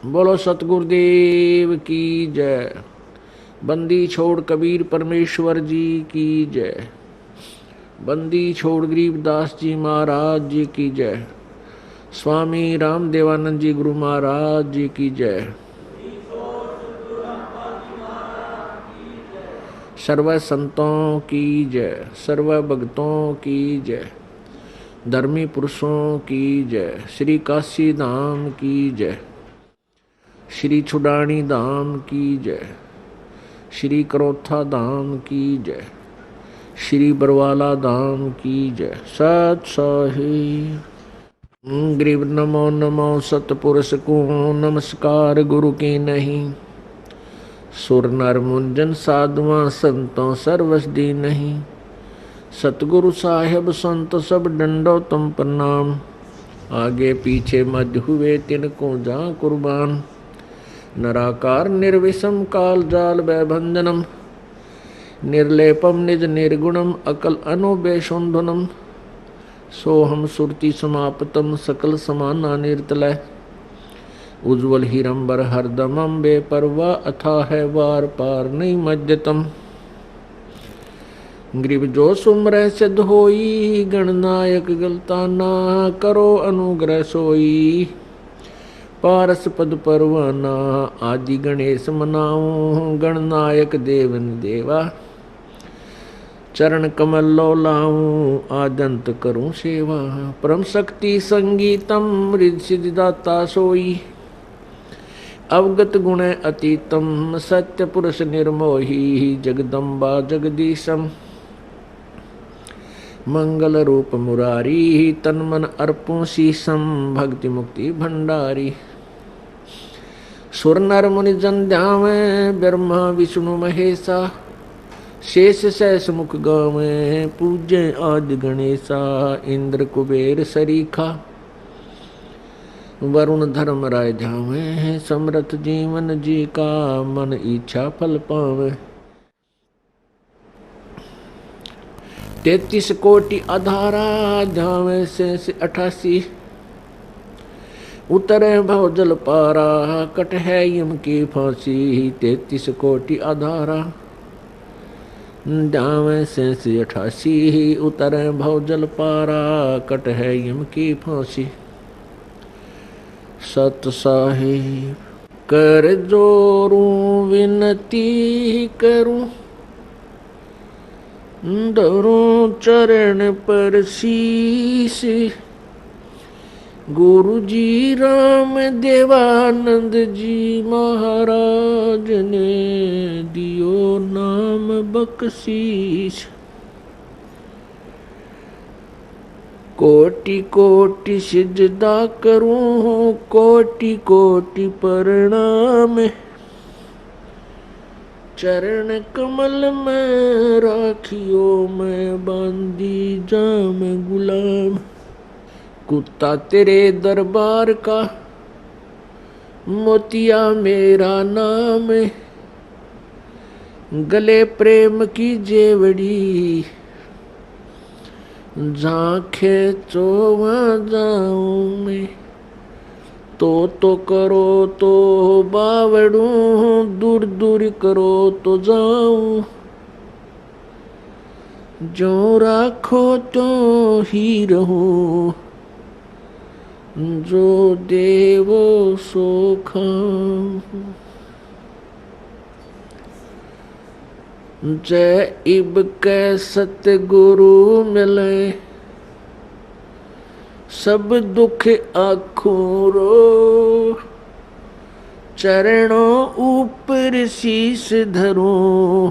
बोलो सतगुरुदेव की जय। बंदी छोड़ कबीर परमेश्वर जी की जय। बंदी छोड़ गरीबदास जी महाराज जी की जय। स्वामी राम देवानंद जी गुरु महाराज जी की जय। सर्व संतों की जय, सर्व भक्तों की जय, धर्मी पुरुषों की जय, श्री काशी धाम की जय, श्री छुडानी धाम की जय, श्री करोथा धाम की जय, श्री बरवाला धाम की जय। सत साहिब। गरीब नमो नमो सतपुरुष को नमस्कार गुरु की नहीं। सुर नर मुंजन साधुआ संतों सर्वस दी नहीं। सतगुरु साहेब संत सब डंडो तुम प्रणाम। आगे पीछे मध्य हुए तिनको जा कुर्बान। नराकार निर्विषम काल जाल भयभंजनम। निर्लेपम निज निर्गुणम अकल अनुबेशुंधुनम। सोहम सुरति समाप्तम सकल समाना निर्तलय। उज्ज्वल हिरंबर हरदमम बेपरवा अथा है वार पार नहीं मज्जतम। ग्रीब जो सुमरह सिद्ध होई गणनायक गलता ना करो अनुग्रह सोई। पारस पद परवाना आदि गणेश मनाऊं गणनायक देवन देवा। चरण कमल लो लाऊं आदंत करूं सेवा। परम शक्ति संगीतम रिद्धि सिद्धिदाता सोई। अवगत गुण अतीतम सत्य पुरुष निर्मोही। जगदम्बा जगदीशम मंगल रूप मुरारी। तन मन अर्पुं शीसम भक्ति मुक्ति भंडारी। सुर नर मुनि जन ध्यावे ब्रह्मा विष्णु महेशा। शेष सहस मुख गावे पूज्य आदि गणेशा। इंद्र कुबेर सरीखा वरुण धर्म राय ध्यावे। समरथ जीवन जी का मन इच्छा फल पावे। 33 कोटि आधारा ध्यावे से 88। उतरे भव जल पारा कट है यम की फांसी। 33 कोटि आधारा ध्यावे से 88। उतरे भव जल पारा कट है यम की फांसी। सत साहिब कर जोरूं विनती करूं। धरूं चरण पर शीश। गुरु जी राम देवानंद जी महाराज ने दियो नाम बख्शीश। कोटि कोटि सिजदा करूं कोटि कोटि प्रणाम। चरण कमल में राखियो मैं बांधी जाम गुलाम। कुत्ता तेरे दरबार का मोतिया मेरा नाम। गले प्रेम की जेवड़ी झांखे चो वहाँ जाऊं मैं। तो करो तो बावड़ूं दूर दूर करो तो जाऊं। जो राखो तो ही रहूं जो देवो सो खाऊं। जय इब के सतगुरु मिले सब दुख आखों रो। चरणों ऊपर शीश धरूं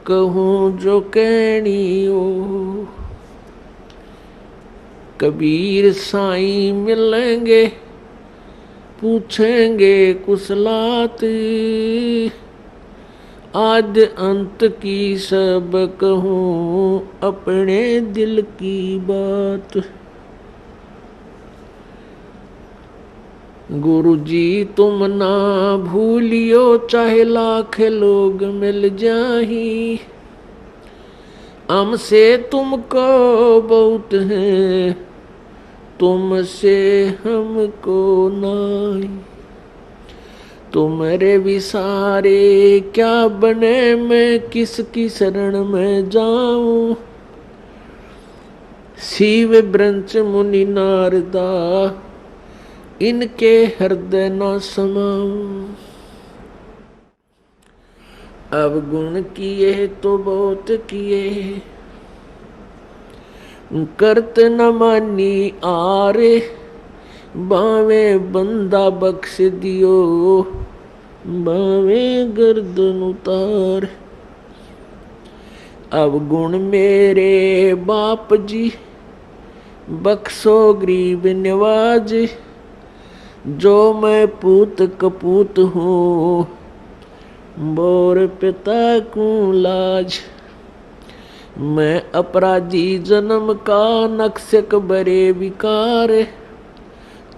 कहूँ जो कहनी हो। कबीर साईं मिलेंगे पूछेंगे कुशलात। आद अंत की सब कहूँ अपने दिल की बात। गुरु जी तुम ना भूलियो चाहे लाख लोग मिल जाही। हमसे तुमको बहुत है तुमसे हमको नाई। तुम्हारे विसारे क्या बने, मैं किसकी शरण में जाऊं। शिव ब्रंच मुनि नारदा, इनके हृदय न समाऊं। अब गुण किए तो बहुत किए, करत न मानी आरे। बावे बंदा बख्श दियो, बावे गर्दन उतार। अब गुण मेरे बाप जी, बख्शो गरीब निवाज। जो मैं पूत कपूत हूँ, बोर पिता को लाज। मैं अपराधी जन्म का, नक्शक बरे विकार।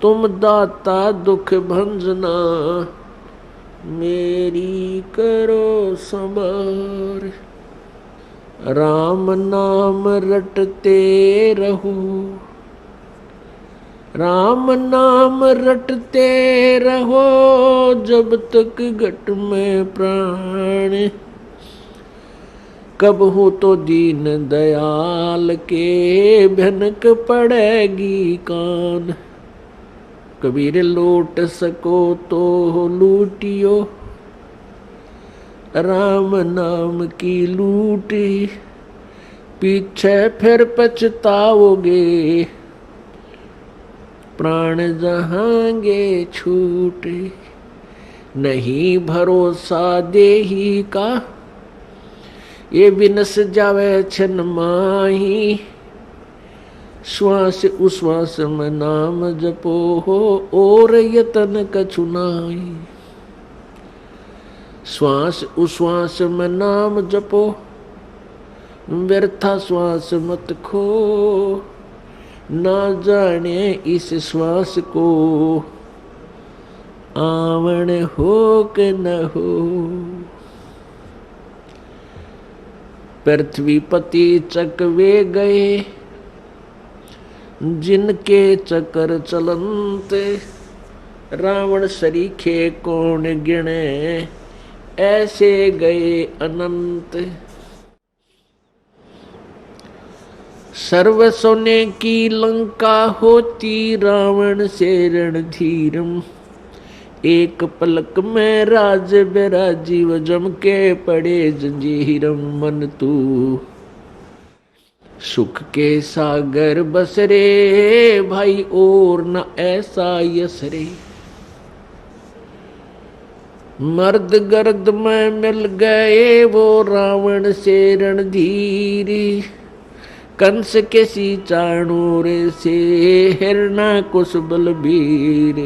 तुम दाता दुख भंजना, मेरी करो संभार। राम नाम रटते रहो, राम नाम रटते रहो, जब तक घट में प्राण। कब हो तो दीन दयाल के, भनक पड़ेगी कान। कबीर लूट सको तो लूटियो, राम नाम की लूटी। पीछे फिर पछताओगे, प्राण जहांगे छूटे। नहीं भरोसा देही का, ये बिनस जावे छन माही। श्वास उश्वास में नाम जपो हो, और यतन कछु नाई। श्वास उश्वास में नाम जपो, व्यर्था श्वास मत खो। ना जाने इस श्वास को, आवण हो के न हो। पृथ्वीपति चकवे गए, जिनके चक्कर चलंते। रावण सरीखे कौन गिने, ऐसे गए अनंत। सर्व सोने की लंका होती, रावण से रणधीरम। एक पलक में राज बिराजीव, जम के पड़े जंजीरम। मन तू सुख के सागर बसरे, भाई और न ऐसा यसरे। मर्द गर्द में मिल गए, वो रावण से रणधीरी। कंस के सी चाणूर से, हिरणाकुश बलबीर।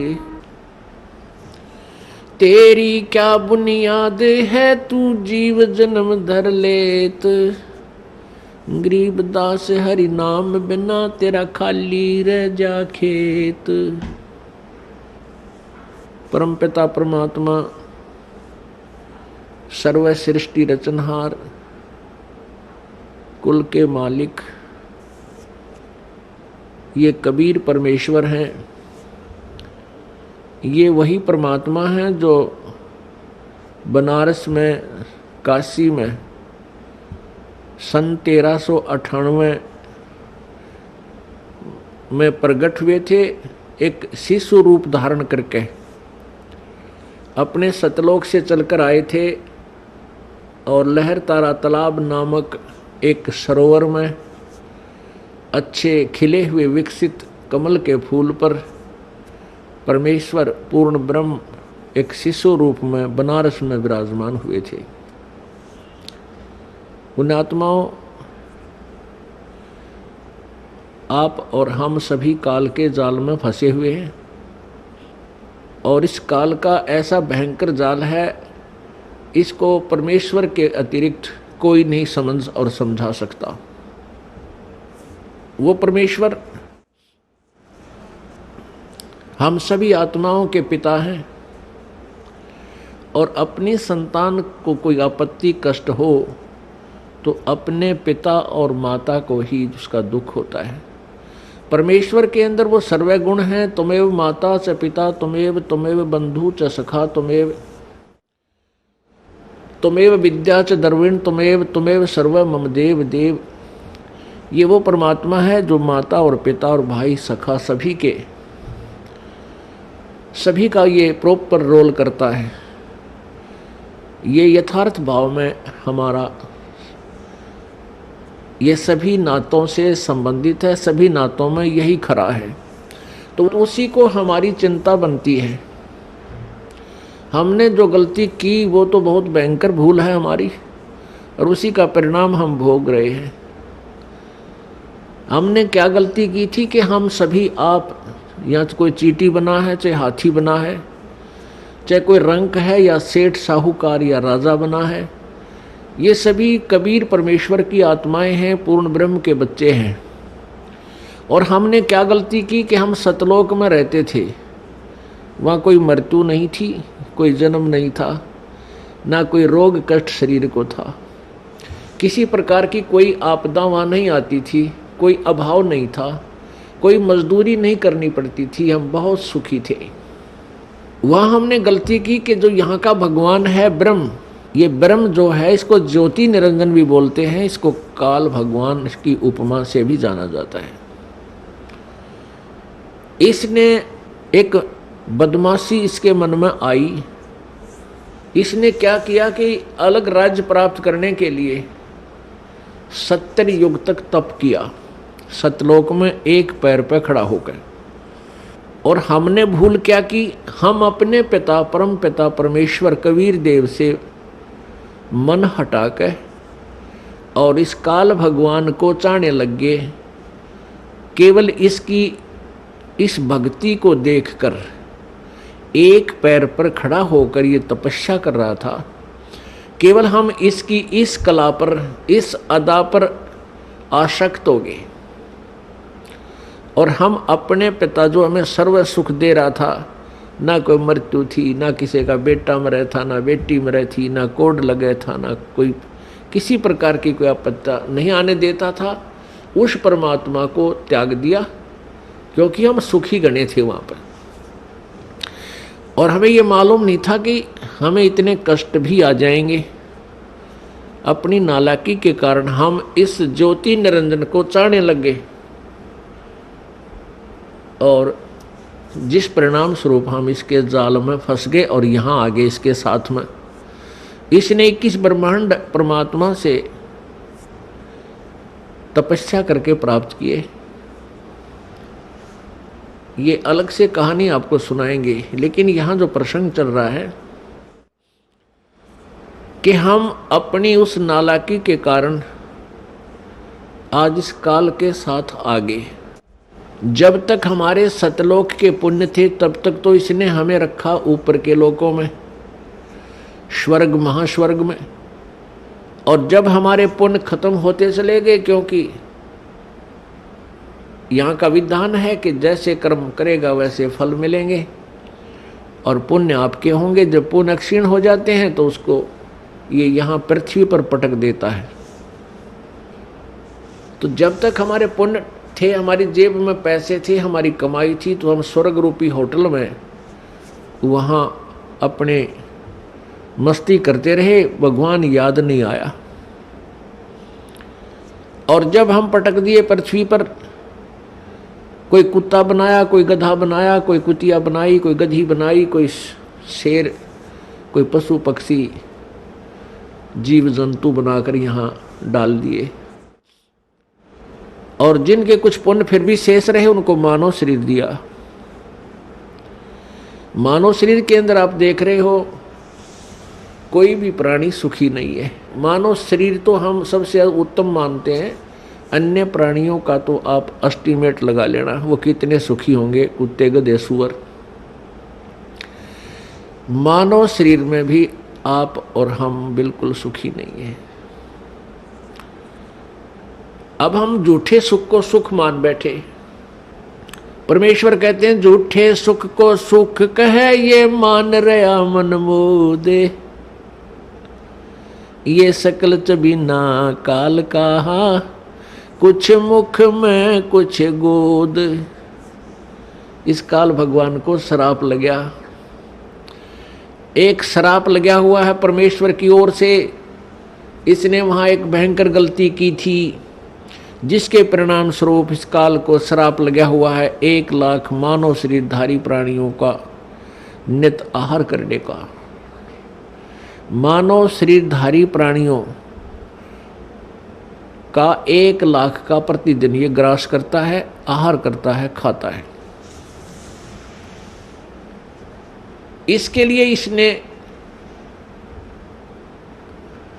तेरी क्या बुनियाद है, तू जीव जन्म धर लेत। गरीबदास हरि नाम बिना, तेरा खाली रह जा खेत। परमपिता परमात्मा, सर्व सृष्टि रचनहार, कुल के मालिक, ये कबीर परमेश्वर हैं। ये वही परमात्मा हैं जो बनारस में, काशी में सन 1398 में प्रकट हुए थे, एक शिशु रूप धारण करके। अपने सतलोक से चलकर आए थे और लहर तारा तालाब नामक एक सरोवर में अच्छे खिले हुए विकसित कमल के फूल पर परमेश्वर पूर्ण ब्रह्म एक शिशु रूप में बनारस में विराजमान हुए थे। पुण्यात्माओं, आप और हम सभी काल के जाल में फंसे हुए हैं और इस काल का ऐसा भयंकर जाल है, इसको परमेश्वर के अतिरिक्त कोई नहीं समझ और समझा सकता। वो परमेश्वर हम सभी आत्माओं के पिता हैं और अपनी संतान को कोई आपत्ति कष्ट हो तो अपने पिता और माता को ही उसका दुख होता है। परमेश्वर के अंदर वो सर्व गुण हैं। तुमेव माता च पिता तुमेव बंधु च सखा तुमेव विद्या च द्रविण तुमेव सर्व मम देव देव। ये वो परमात्मा है जो माता और पिता और भाई सखा सभी का ये प्रॉपर रोल करता है। ये यथार्थ भाव में हमारा ये सभी नातों से संबंधित है, सभी नातों में यही खरा है। तो उसी को हमारी चिंता बनती है। हमने जो गलती की वो तो बहुत भयंकर भूल है हमारी, और उसी का परिणाम हम भोग रहे हैं। हमने क्या गलती की थी कि हम सभी आप, या कोई चींटी बना है, चाहे हाथी बना है, चाहे कोई रंक है, या सेठ साहूकार या राजा बना है, ये सभी कबीर परमेश्वर की आत्माएं हैं, पूर्ण ब्रह्म के बच्चे हैं। और हमने क्या गलती की कि हम सतलोक में रहते थे। वहाँ कोई मृत्यु नहीं थी, कोई जन्म नहीं था, ना कोई रोग कष्ट शरीर को था, किसी प्रकार की कोई आपदा वहाँ नहीं आती थी, कोई अभाव नहीं था, कोई मजदूरी नहीं करनी पड़ती थी, हम बहुत सुखी थे। वहाँ हमने गलती की कि जो यहाँ का भगवान है ब्रह्म, ये ब्रह्म जो है इसको ज्योति निरंजन भी बोलते हैं, इसको काल भगवान की उपमा से भी जाना जाता है। इसने एक बदमाशी इसके मन में आई। इसने क्या किया कि अलग राज्य प्राप्त करने के लिए 70 युग तक तप किया, सतलोक में एक पैर पर खड़ा होकर। और हमने भूल क्या की, हम अपने पिता परम पिता परमेश्वर कबीर देव से मन हटाकर और इस काल भगवान को चाहने लग गए। केवल इसकी इस भक्ति को देखकर, एक पैर पर खड़ा होकर ये तपस्या कर रहा था, केवल हम इसकी इस कला पर, इस अदा पर आसक्त हो गए। और हम अपने पिता जो हमें सर्व सुख दे रहा था, ना कोई मृत्यु थी, ना किसी का बेटा मरे था, ना बेटी मरे थी, ना कोड लगे था, ना कोई किसी प्रकार की कोई आपत्ति नहीं आने देता था, उस परमात्मा को त्याग दिया क्योंकि हम सुखी गणे थे वहाँ पर। और हमें ये मालूम नहीं था कि हमें इतने कष्ट भी आ जाएंगे। अपनी नालायकी के कारण हम इस ज्योति निरंजन को चाहने लगे, और जिस परिणाम स्वरूप हम इसके जाल में फंस गए और यहाँ आ गए इसके साथ में। इसने 21 ब्रह्मांड परमात्मा से तपस्या करके प्राप्त किए। ये अलग से कहानी आपको सुनाएंगे, लेकिन यहाँ जो प्रसंग चल रहा है कि हम अपनी उस नालायकी के कारण आज इस काल के साथ आ गए। जब तक हमारे सतलोक के पुण्य थे तब तक तो इसने हमें रखा ऊपर के लोकों में, स्वर्ग महास्वर्ग में। और जब हमारे पुण्य खत्म होते चले गए, क्योंकि यहाँ का विधान है कि जैसे कर्म करेगा वैसे फल मिलेंगे, और पुण्य आपके होंगे। जब पुण्य क्षीण हो जाते हैं तो उसको ये यहाँ पृथ्वी पर पटक देता है। तो जब तक हमारे पुण्य थे, हमारी जेब में पैसे थे, हमारी कमाई थी, तो हम स्वर्ग रूपी होटल में वहाँ अपने मस्ती करते रहे, भगवान याद नहीं आया। और जब हम पटक दिए पृथ्वी पर, कोई कुत्ता बनाया, कोई गधा बनाया, कोई कुतिया बनाई, कोई गधी बनाई, कोई शेर, कोई पशु पक्षी जीव जंतु बनाकर यहाँ डाल दिए। और जिनके कुछ पुण्य फिर भी शेष रहे उनको मानव शरीर दिया। मानव शरीर के अंदर आप देख रहे हो कोई भी प्राणी सुखी नहीं है। मानव शरीर तो हम सबसे उत्तम मानते हैं, अन्य प्राणियों का तो आप एस्टीमेट लगा लेना वो कितने सुखी होंगे, कुत्ते गधे सुअर। मानव शरीर में भी आप और हम बिल्कुल सुखी नहीं हैं। अब हम झूठे सुख को सुख मान बैठे। परमेश्वर कहते हैं झूठे सुख को सुख कहे ये मान रहा मन मोदे, ये सकल चबीना काल कहा कुछ मुख में कुछ गोद। इस काल भगवान को श्राप लग गया, एक श्राप लगा हुआ है परमेश्वर की ओर से। इसने वहां एक भयंकर गलती की थी, जिसके परिणाम स्वरूप इस काल को श्राप लगा हुआ है 1 लाख मानव शरीरधारी प्राणियों का नित आहार करने का। मानव शरीरधारी प्राणियों का 1 लाख का प्रतिदिन ये ग्रास करता है, आहार करता है, खाता है। इसके लिए इसने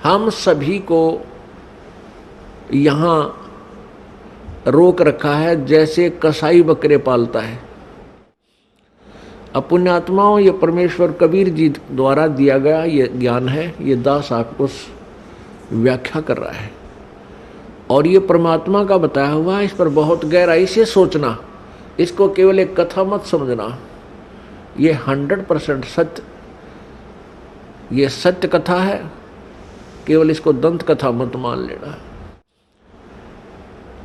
हम सभी को यहाँ रोक रखा है, जैसे कसाई बकरे पालता है। अब पुण्यात्माओं, ये परमेश्वर कबीर जी द्वारा दिया गया ये ज्ञान है, ये दास आपको व्याख्या कर रहा है और ये परमात्मा का बताया हुआ है। इस पर बहुत गहराई से सोचना, इसको केवल एक कथा मत समझना। ये 100% सत्य, ये सत्य कथा है, केवल इसको दंत कथा मत मान लेना।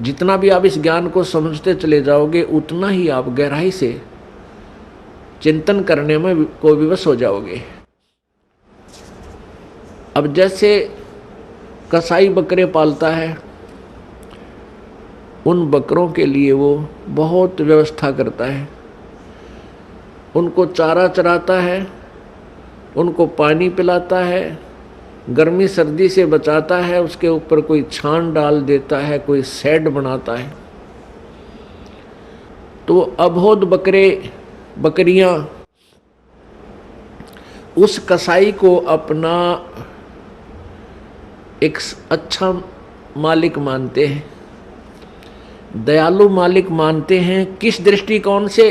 जितना भी आप इस ज्ञान को समझते चले जाओगे, उतना ही आप गहराई से चिंतन करने में को विवश हो जाओगे। अब जैसे कसाई बकरे पालता है, उन बकरों के लिए वो बहुत व्यवस्था करता है, उनको चारा चराता है, उनको पानी पिलाता है, गर्मी सर्दी से बचाता है, उसके ऊपर कोई छान डाल देता है, कोई शेड बनाता है। तो अबोध बकरे बकरियां उस कसाई को अपना एक अच्छा मालिक मानते हैं, दयालु मालिक मानते हैं। किस दृष्टिकोण से?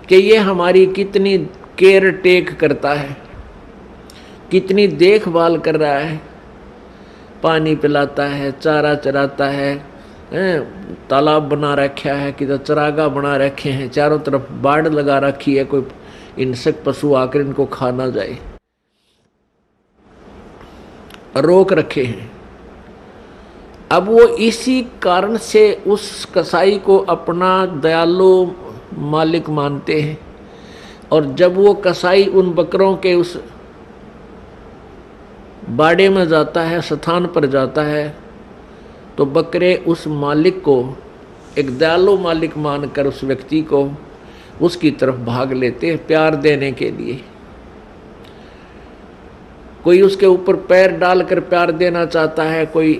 कि ये हमारी कितनी केयर टेक करता है, कितनी देखभाल कर रहा है, पानी पिलाता है, चारा चराता है, तालाब बना रखा है, किधर चरागा बना रखे हैं, चारों तरफ बाड़ लगा रखी है, कोई हिंसक पशु आकर इनको खा ना जाए, रोक रखे हैं। अब वो इसी कारण से उस कसाई को अपना दयालु मालिक मानते हैं। और जब वो कसाई उन बकरों के उस बाड़े में जाता है, स्थान पर जाता है, तो बकरे उस मालिक को एक दयालु मालिक मानकर उस व्यक्ति को उसकी तरफ भाग लेते हैं प्यार देने के लिए। कोई उसके ऊपर पैर डालकर प्यार देना चाहता है, कोई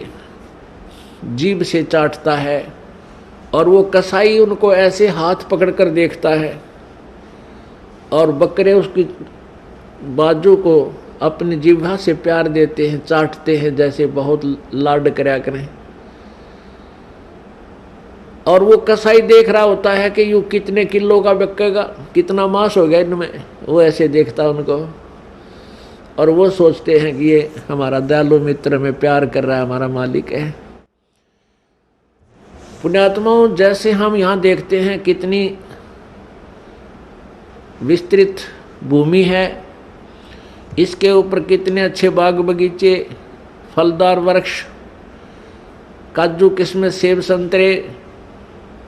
जीभ से चाटता है, और वो कसाई उनको ऐसे हाथ पकड़कर देखता है और बकरे उसकी बाजू को अपनी जिह्वा से प्यार देते हैं, चाटते हैं, जैसे बहुत लाड करया करें। और वो कसाई देख रहा होता है कि यूँ कितने किलो का बिकेगा, कितना मांस हो गया इनमें, वो ऐसे देखता उनको, और वो सोचते हैं कि ये हमारा दयालु मित्र में प्यार कर रहा है, हमारा मालिक है। पुण्यात्माओं, जैसे हम यहाँ देखते हैं कितनी विस्तृत भूमि है, इसके ऊपर कितने अच्छे बाग बगीचे, फलदार वृक्ष, काजू किस्में, सेब संतरे,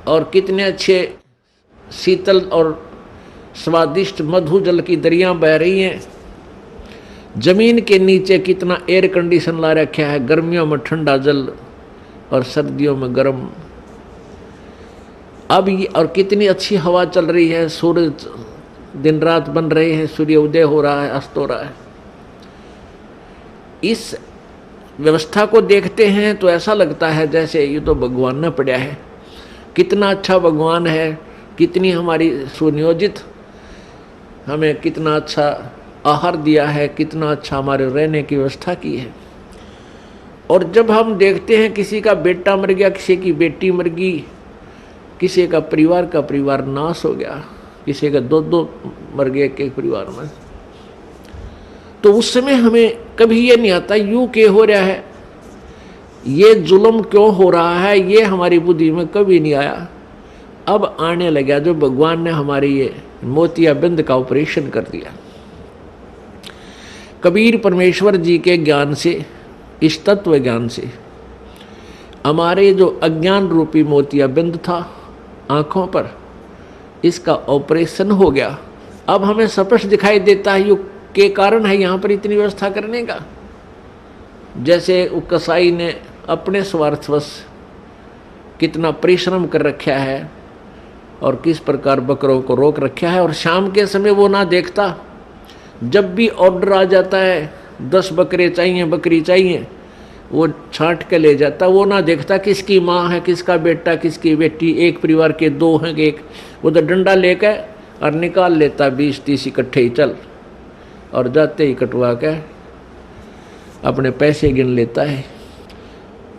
और कितने अच्छे शीतल और स्वादिष्ट मधु जल की दरियां बह रही हैं। जमीन के नीचे कितना एयर कंडीशन ला रखा है, गर्मियों में ठंडा जल और सर्दियों में गर्म। अब ये और कितनी अच्छी हवा चल रही है, सूरज दिन रात बन रहे हैं, सूर्य उदय हो रहा है, अस्त हो रहा है। इस व्यवस्था को देखते हैं तो ऐसा लगता है जैसे ये तो भगवान ने पड़ा है। कितना अच्छा भगवान है, कितनी हमारी सुनियोजित, हमें कितना अच्छा आहार दिया है, कितना अच्छा हमारे रहने की व्यवस्था की है। और जब हम देखते हैं किसी का बेटा मर गया, किसी की बेटी मर गई, किसी का परिवार नाश हो गया, किसी का दो मर गए एक परिवार में, तो उस समय हमें कभी ये नहीं आता यूं क्यों हो रहा है, ये जुल्म क्यों हो रहा है, ये हमारी बुद्धि में कभी नहीं आया। अब आने लगा जो भगवान ने हमारी ये मोतियाबिंद का ऑपरेशन कर दिया। कबीर परमेश्वर जी के ज्ञान से, इस तत्व ज्ञान से हमारे जो अज्ञान रूपी मोतियाबिंद था आंखों पर, इसका ऑपरेशन हो गया। अब हमें स्पष्ट दिखाई देता है युग के कारण है यहाँ पर इतनी व्यवस्था करने का। जैसे वो कसाई ने अपने स्वार्थवश कितना परिश्रम कर रखा है और किस प्रकार बकरों को रोक रखा है, और शाम के समय वो ना देखता, जब भी ऑर्डर आ जाता है 10 बकरे चाहिए, बकरी चाहिए, वो छांट के ले जाता। वो ना देखता किसकी माँ है, किसका बेटा, किसकी बेटी, एक परिवार के 2 हैं एक, वो तो डंडा लेकर और निकाल लेता 20-30 इकट्ठे ही चल, और जाते ही कटवा के अपने पैसे गिन लेता है।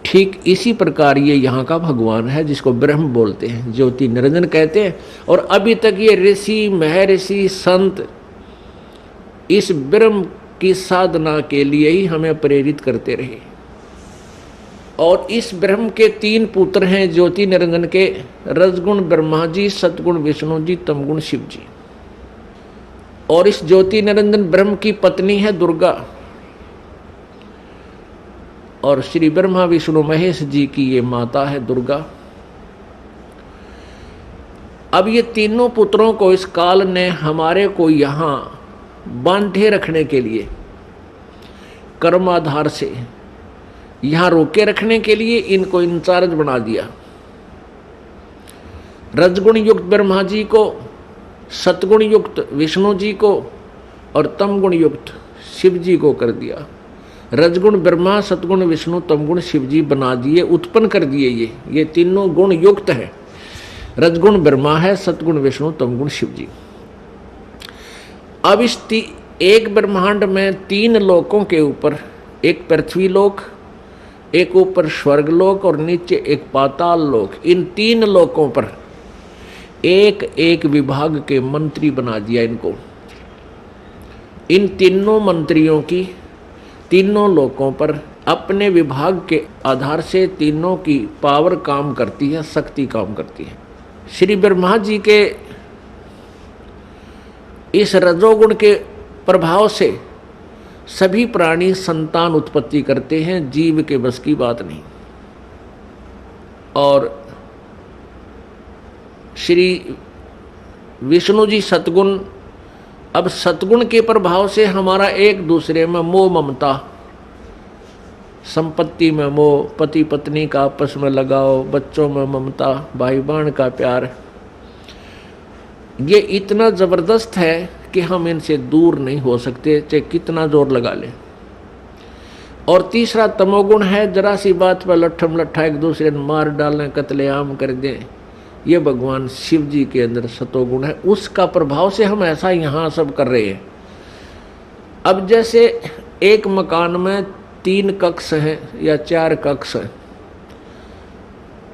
ठीक इसी प्रकार ये यहाँ का भगवान है जिसको ब्रह्म बोलते हैं, ज्योति निरंजन कहते हैं। और अभी तक ये ऋषि महर्षि संत इस ब्रह्म की साधना के लिए ही हमें प्रेरित करते रहे। और इस ब्रह्म के 3 पुत्र हैं ज्योति निरंजन के, रजगुण ब्रह्मा जी, सतगुण विष्णु जी, तमगुण शिव जी। और इस ज्योति निरंजन ब्रह्म की पत्नी है दुर्गा, और श्री ब्रह्मा विष्णु महेश जी की ये माता है दुर्गा। अब ये तीनों पुत्रों को इस काल ने हमारे को यहाँ बांधे रखने के लिए, कर्माधार से यहाँ रोके रखने के लिए इनको इंचार्ज बना दिया। रजगुण युक्त ब्रह्मा जी को, सतगुण युक्त विष्णु जी को और तमगुण युक्त शिव जी को कर दिया। रजगुण ब्रह्मा, सतगुण विष्णु, तमगुण शिव जी बना दिए, उत्पन्न कर दिए। ये तीनों गुण युक्त है। रजगुण ब्रह्मा है, सतगुण विष्णु, तमगुण शिव जी। अब इस एक ब्रह्मांड में 3 लोकों के ऊपर, एक पृथ्वी लोक, एक ऊपर स्वर्ग लोक और नीचे एक पाताल लोक, इन 3 लोकों पर एक एक विभाग के मंत्री बना दिया इनको। इन तीनों मंत्रियों की तीनों लोकों पर अपने विभाग के आधार से तीनों की पावर काम करती है, शक्ति काम करती है। श्री ब्रह्मा जी के इस रजोगुण के प्रभाव से सभी प्राणी संतान उत्पत्ति करते हैं, जीव के बस की बात नहीं। और श्री विष्णु जी सतगुण, अब सतगुण के प्रभाव से हमारा एक दूसरे में मोह ममता, संपत्ति में मोह, पति पत्नी का आपस में लगाव, बच्चों में ममता, भाई बहन का प्यार, ये इतना जबरदस्त है कि हम इनसे दूर नहीं हो सकते, चाहे कितना जोर लगा लें। और तीसरा तमोगुण है, जरा सी बात पर लट्ठम लट्ठा एक दूसरे ने मार डालें, कत्लेआम कर दें, ये भगवान शिव जी के अंदर सतोगुण है। उसका प्रभाव से हम ऐसा यहाँ सब कर रहे हैं। अब जैसे एक मकान में 3 कक्ष हैं या 4 कक्ष हैं,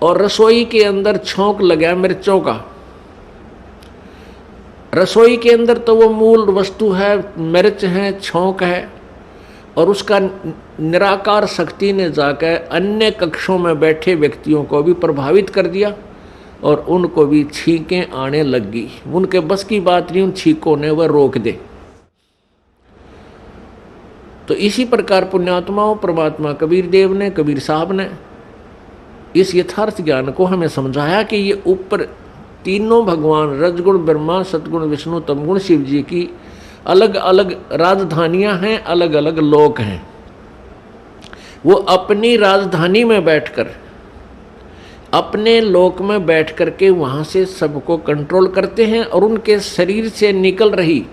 और रसोई के अंदर छौंक लगा मिर्चों का। रसोई के अंदर तो वो मूल वस्तु है, मिर्च है, छौंक है, और उसका निराकार शक्ति ने जाकर अन्य कक्षों में बैठे व्यक्तियों को भी प्रभावित कर दिया, और उनको भी छींकें आने लग गई। उनके बस की बात नहीं, उन छींकों ने वह रोक दे। तो इसी प्रकार पुण्यात्माओं, परमात्मा कबीर देव ने, कबीर साहब ने इस यथार्थ ज्ञान को हमें समझाया कि ये ऊपर तीनों भगवान रजगुण ब्रह्मा, सतगुण विष्णु, तमगुण शिव जी की अलग अलग राजधानियां हैं, अलग अलग लोक हैं। वो अपनी राजधानी में बैठकर, अपने लोक में बैठ करके वहाँ से सबको कंट्रोल करते हैं, और उनके शरीर से निकल रही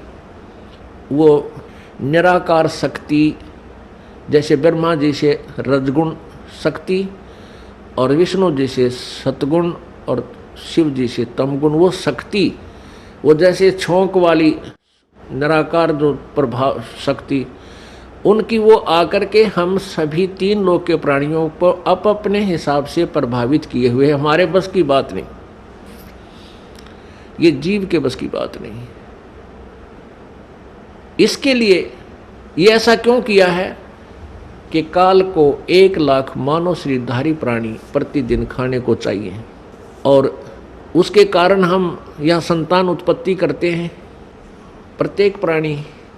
वो निराकार शक्ति, जैसे ब्रह्मा जी से रजगुण शक्ति और विष्णु जी से सतगुण और शिव जी से तमगुण, वो शक्ति, वो जैसे छौंक वाली निराकार जो प्रभाव शक्ति, उनकी वो आकर के हम सभी 3 लोक के प्राणियों पर अपने हिसाब से प्रभावित किए हुए। हमारे बस की बात नहीं, ये जीव के बस की बात नहीं। इसके लिए ये ऐसा क्यों किया है कि काल को 1 लाख मानव शरीरधारी प्राणी प्रतिदिन खाने को चाहिए, और उसके कारण हम यहाँ संतान उत्पत्ति करते हैं। प्रत्येक प्राणी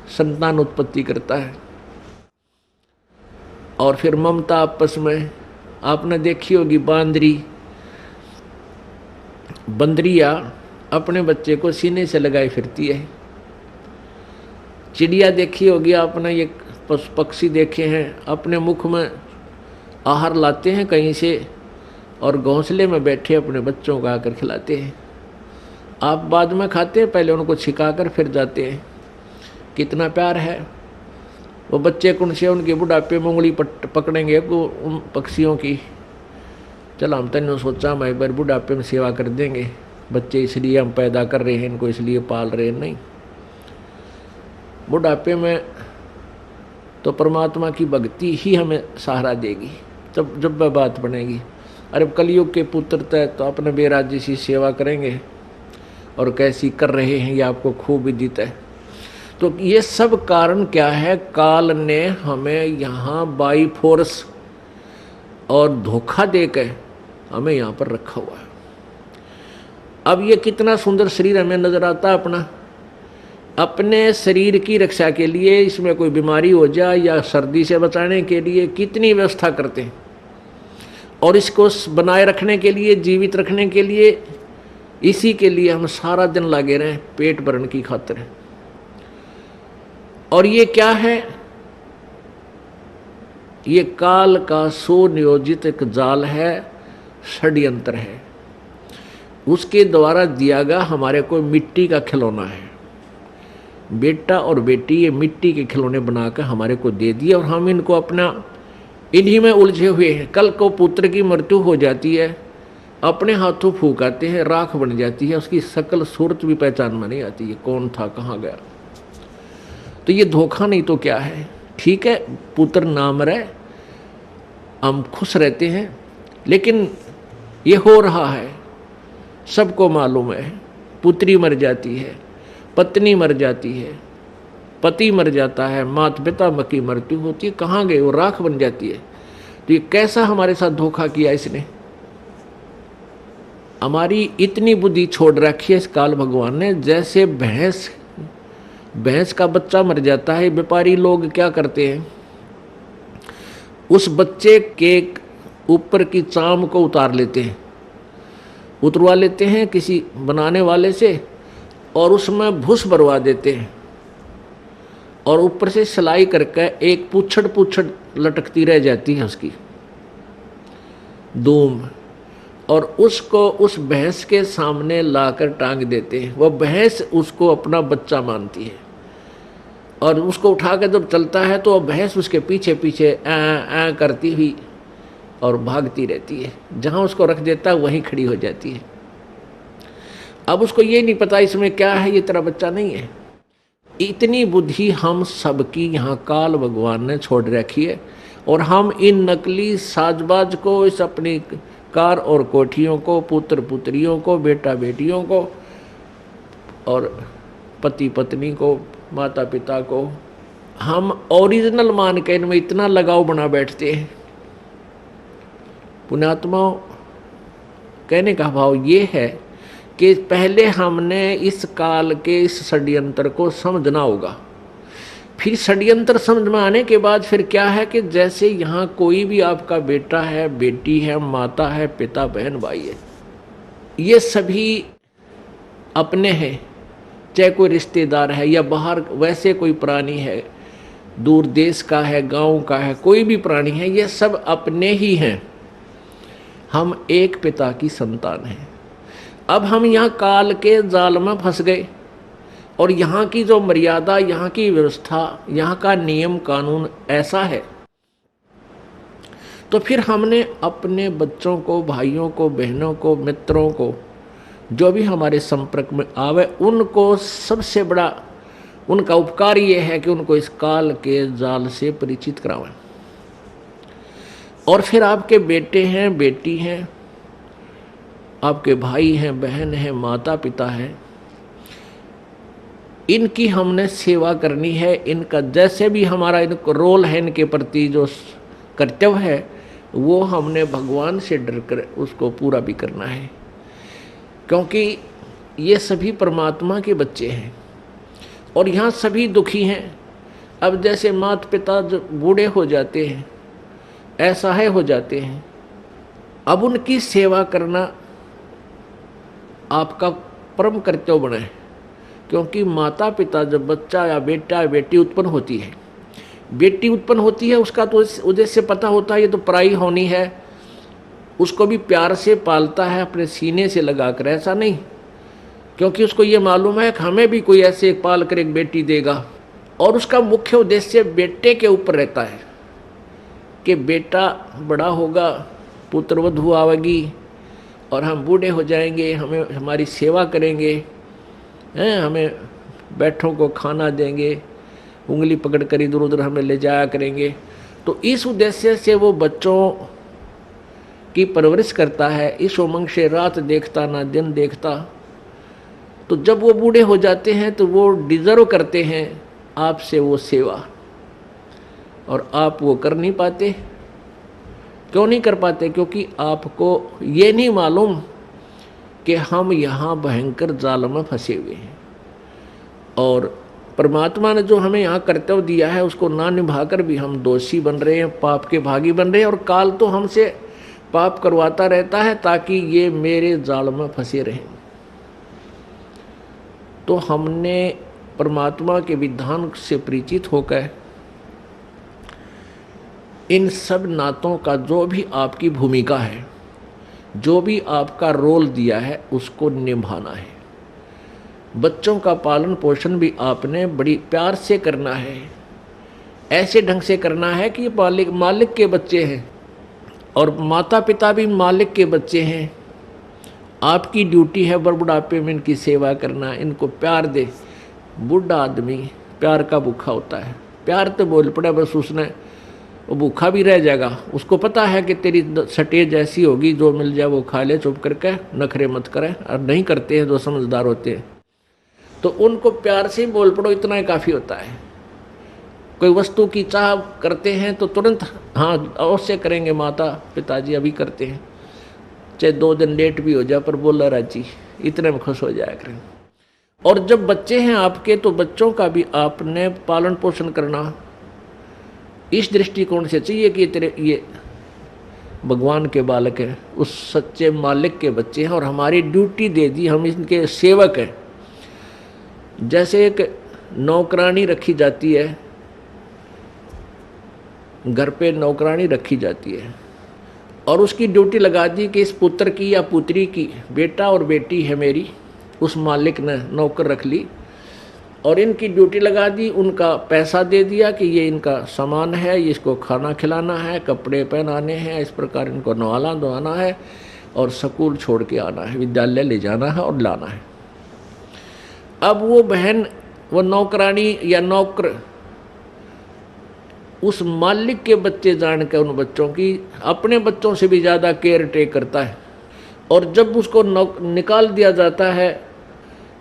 संतान उत्पत्ति करता है, और फिर ममता आपस में, आपने देखी होगी बंदरिया अपने बच्चे को सीने से लगाए फिरती है। चिड़िया देखी होगी आपने, ये पक्षी देखे हैं, अपने मुख में आहार लाते हैं कहीं से और घोंसले में बैठे अपने बच्चों को आकर खिलाते हैं। आप बाद में खाते हैं, पहले उनको छिकाकर फिर जाते हैं। कितना प्यार है। वो बच्चे कौन से उनके बुढ़ापे में उंगली पकड़ेंगे उन पक्षियों की। चल हम तने सोचा मैं एक बार बुढ़ापे में सेवा कर देंगे। बच्चे इसलिए हम पैदा कर रहे हैं, इनको इसलिए पाल रहे हैं, नहीं। बुढ़ापे में तो परमात्मा की भक्ति ही हमें सहारा देगी, तब जब वह बात बनेगी। अरे कलयुग के पुत्र तय तो अपने बेराजी सी सेवा करेंगे और कैसी कर रहे हैं ये आपको खूब विदित है। तो ये सब कारण क्या है? काल ने हमें यहाँ बाई फोर्स और धोखा देकर हमें यहाँ पर रखा हुआ है। अब ये कितना सुंदर शरीर हमें नजर आता है अपने शरीर की रक्षा के लिए, इसमें कोई बीमारी हो जाए या सर्दी से बचाने के लिए कितनी व्यवस्था करते हैं, और इसको बनाए रखने के लिए, जीवित रखने के लिए, इसी के लिए हम सारा दिन लगे रहें पेट भरने की खातिर। और ये क्या है? ये काल का सुनियोजित एक जाल है, षड्यंत्र है। उसके द्वारा दिया गया हमारे को मिट्टी का खिलौना है। बेटा और बेटी ये मिट्टी के खिलौने बनाकर हमारे को दे दिए और हम इनको अपना इन्हीं में उलझे हुए हैं। कल को पुत्र की मृत्यु हो जाती है, अपने हाथों फूंक आते हैं, राख बन जाती है, उसकी शकल सूरत भी पहचान में नहीं आती है, कौन था कहाँ गया। तो ये धोखा नहीं तो क्या है? ठीक है, पुत्र नाम रहे, हम खुश रहते हैं, लेकिन ये हो रहा है, सबको मालूम है। पुत्री मर जाती है, पत्नी मर जाती है, पति मर जाता है, माता पिता की मृत्यु होती है, कहाँ गए? वो राख बन जाती है। तो ये कैसा हमारे साथ धोखा किया इसने? हमारी इतनी बुद्धि छोड़ रखी है इस काल भगवान ने। जैसे भैंस का बच्चा मर जाता है, व्यापारी लोग क्या करते हैं, उस बच्चे के ऊपर की चाम को उतार लेते हैं, उतरवा लेते हैं किसी बनाने वाले से, और उसमें भूस भरवा देते हैं, और ऊपर से सिलाई करके एक पूछड़ लटकती रह जाती है उसकी दूम, और उसको उस भैंस के सामने लाकर टांग देते हैं। वह भैंस उसको अपना बच्चा मानती है, और उसको उठा कर जब चलता है तो वह भैंस उसके पीछे पीछे ऐ करती हुई और भागती रहती है। जहाँ उसको रख देता है वहीं खड़ी हो जाती है। अब उसको ये नहीं पता इसमें क्या है, ये तेरा बच्चा नहीं है। इतनी बुद्धि हम सबकी यहाँ काल भगवान ने छोड़ रखी है, और हम इन नकली साजबाज को, इस अपनी कार और कोठियों को, पुत्र पुत्रियों को, बेटा बेटियों को, और पति पत्नी को, माता पिता को, हम ओरिजिनल मान के इनमें इतना लगाव बना बैठते हैं। पुण्यात्माओं, कहने का भाव ये है कि पहले हमने इस काल के इस षड्यंत्र को समझना होगा। फिर षड्यंत्र समझ में आने के बाद फिर क्या है कि जैसे यहाँ कोई भी आपका बेटा है, बेटी है, माता है, पिता, बहन, भाई है, ये सभी अपने हैं। चाहे कोई रिश्तेदार है या बाहर वैसे कोई प्राणी है, दूर देश का है, गांव का है, कोई भी प्राणी है, ये सब अपने ही हैं। हम एक पिता की संतान हैं। अब हम यहाँ काल के जाल में फंस गए, और यहाँ की जो मर्यादा, यहाँ की व्यवस्था, यहाँ का नियम कानून ऐसा है, तो फिर हमने अपने बच्चों को, भाइयों को, बहनों को, मित्रों को, जो भी हमारे संपर्क में आवे, उनको सबसे बड़ा उनका उपकार ये है कि उनको इस काल के जाल से परिचित करावें। और फिर आपके बेटे हैं, बेटी हैं, आपके भाई हैं, बहन हैं, माता पिता हैं, इनकी हमने सेवा करनी है। इनका जैसे भी हमारा इनको रोल है, इनके प्रति जो कर्तव्य है, वो हमने भगवान से डर कर उसको पूरा भी करना है, क्योंकि ये सभी परमात्मा के बच्चे हैं और यहाँ सभी दुखी हैं। अब जैसे माता पिता जो बूढ़े हो जाते हैं, असहाय हो जाते हैं, अब उनकी सेवा करना आपका परम कर्तव्य बने, क्योंकि माता पिता जब बच्चा या बेटा या बेटी उत्पन्न होती है, बेटी उत्पन्न होती है, उसका तो उद्देश्य पता होता है ये तो पराई होनी है, उसको भी प्यार से पालता है अपने सीने से लगाकर, ऐसा नहीं, क्योंकि उसको ये मालूम है कि हमें भी कोई ऐसे एक पाल कर एक बेटी देगा। और उसका मुख्य उद्देश्य बेटे के ऊपर रहता है कि बेटा बड़ा होगा, पुत्रवधू आवेगी और हम बूढ़े हो जाएंगे, हमें हमारी सेवा करेंगे, हैं, हमें बैठों को खाना देंगे, उंगली पकड़ कर इधर उधर हमें ले जाया करेंगे। तो इस उद्देश्य से वो बच्चों की परवरिश करता है, इस उमंग से रात देखता ना दिन देखता। तो जब वो बूढ़े हो जाते हैं तो वो डिजर्व करते हैं आपसे वो सेवा, और आप वो कर नहीं पाते। क्यों नहीं कर पाते? क्योंकि आपको ये नहीं मालूम कि हम यहाँ भयंकर जाल में फंसे हुए हैं, और परमात्मा ने जो हमें यहाँ कर्तव्य दिया है उसको ना निभाकर भी हम दोषी बन रहे हैं, पाप के भागी बन रहे हैं, और काल तो हमसे पाप करवाता रहता है ताकि ये मेरे जाल में फंसे रहें। तो हमने परमात्मा के विधान से परिचित होकर इन सब नातों का जो भी आपकी भूमिका है, जो भी आपका रोल दिया है, उसको निभाना है। बच्चों का पालन पोषण भी आपने बड़ी प्यार से करना है, ऐसे ढंग से करना है कि मालिक के बच्चे हैं, और माता पिता भी मालिक के बच्चे हैं। आपकी ड्यूटी है बुढ़ापे में इनकी सेवा करना, इनको प्यार दे। बूढ़ा आदमी प्यार का भूखा होता है, प्यार तो बोल पड़े बस उसने, वो भूखा भी रह जाएगा। उसको पता है कि तेरी स्टेज ऐसी होगी, जो मिल जाए वो खा ले, चुप करके नखरे मत करे। और नहीं करते हैं जो समझदार होते हैं, तो उनको प्यार से बोल पड़ो, इतना ही काफ़ी होता है। कोई वस्तु की चाह करते हैं तो तुरंत हाँ अवश्य करेंगे, माता पिताजी अभी करते हैं, चाहे 2 दिन लेट भी हो जाए पर बोला राजी, इतने में खुश हो जाया करें। और जब बच्चे हैं आपके, तो बच्चों का भी आपने पालन पोषण करना इस दृष्टिकोण से चाहिए कि तेरे ये भगवान के बालक हैं, उस सच्चे मालिक के बच्चे हैं, और हमारी ड्यूटी दे दी, हम इनके सेवक हैं। जैसे एक नौकरानी रखी जाती है, घर पे नौकरानी रखी जाती है, और उसकी ड्यूटी लगा दी कि इस पुत्र की या पुत्री की, बेटा और बेटी है मेरी, उस मालिक ने नौकर रख ली और इनकी ड्यूटी लगा दी, उनका पैसा दे दिया कि ये इनका सामान है, इसको खाना खिलाना है, कपड़े पहनाने हैं, इस प्रकार इनको नहलाना धोना है, और स्कूल छोड़ के आना है, विद्यालय ले जाना है और लाना है। अब वो बहन, वो नौकरानी या नौकर उस मालिक के बच्चे जान के उन बच्चों की अपने बच्चों से भी ज़्यादा केयर टेक करता है। और जब उसको निकाल दिया जाता है,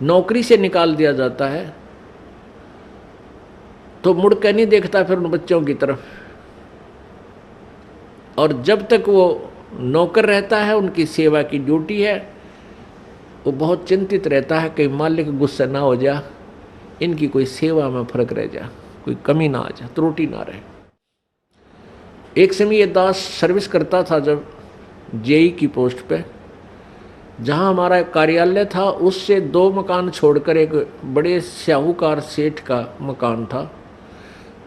नौकरी से निकाल दिया जाता है, तो मुड़ के नहीं देखता फिर उन बच्चों की तरफ। और जब तक वो नौकर रहता है, उनकी सेवा की ड्यूटी है, वो बहुत चिंतित रहता है कि मालिक गुस्सा ना हो जा, इनकी कोई सेवा में फर्क रह जा, कोई कमी ना आ जा, त्रुटि ना रहे। एक समय ये दास सर्विस करता था जब जेई की पोस्ट पे, जहाँ हमारा कार्यालय था उससे 2 मकान छोड़कर एक बड़े साहूकार सेठ का मकान था।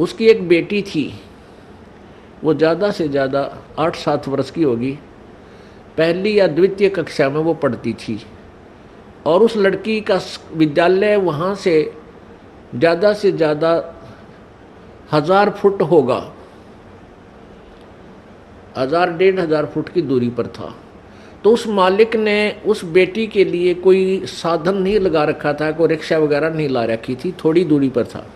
उसकी एक बेटी थी, वो ज़्यादा से ज़्यादा 8-7 वर्ष की होगी, पहली या द्वितीय कक्षा में वो पढ़ती थी। और उस लड़की का विद्यालय वहाँ से ज़्यादा 1000 फुट होगा, 1000-1500 फुट की दूरी पर था। तो उस मालिक ने उस बेटी के लिए कोई साधन नहीं लगा रखा था, कोई रिक्शा वगैरह नहीं ला रखी थी, थोड़ी दूरी पर था।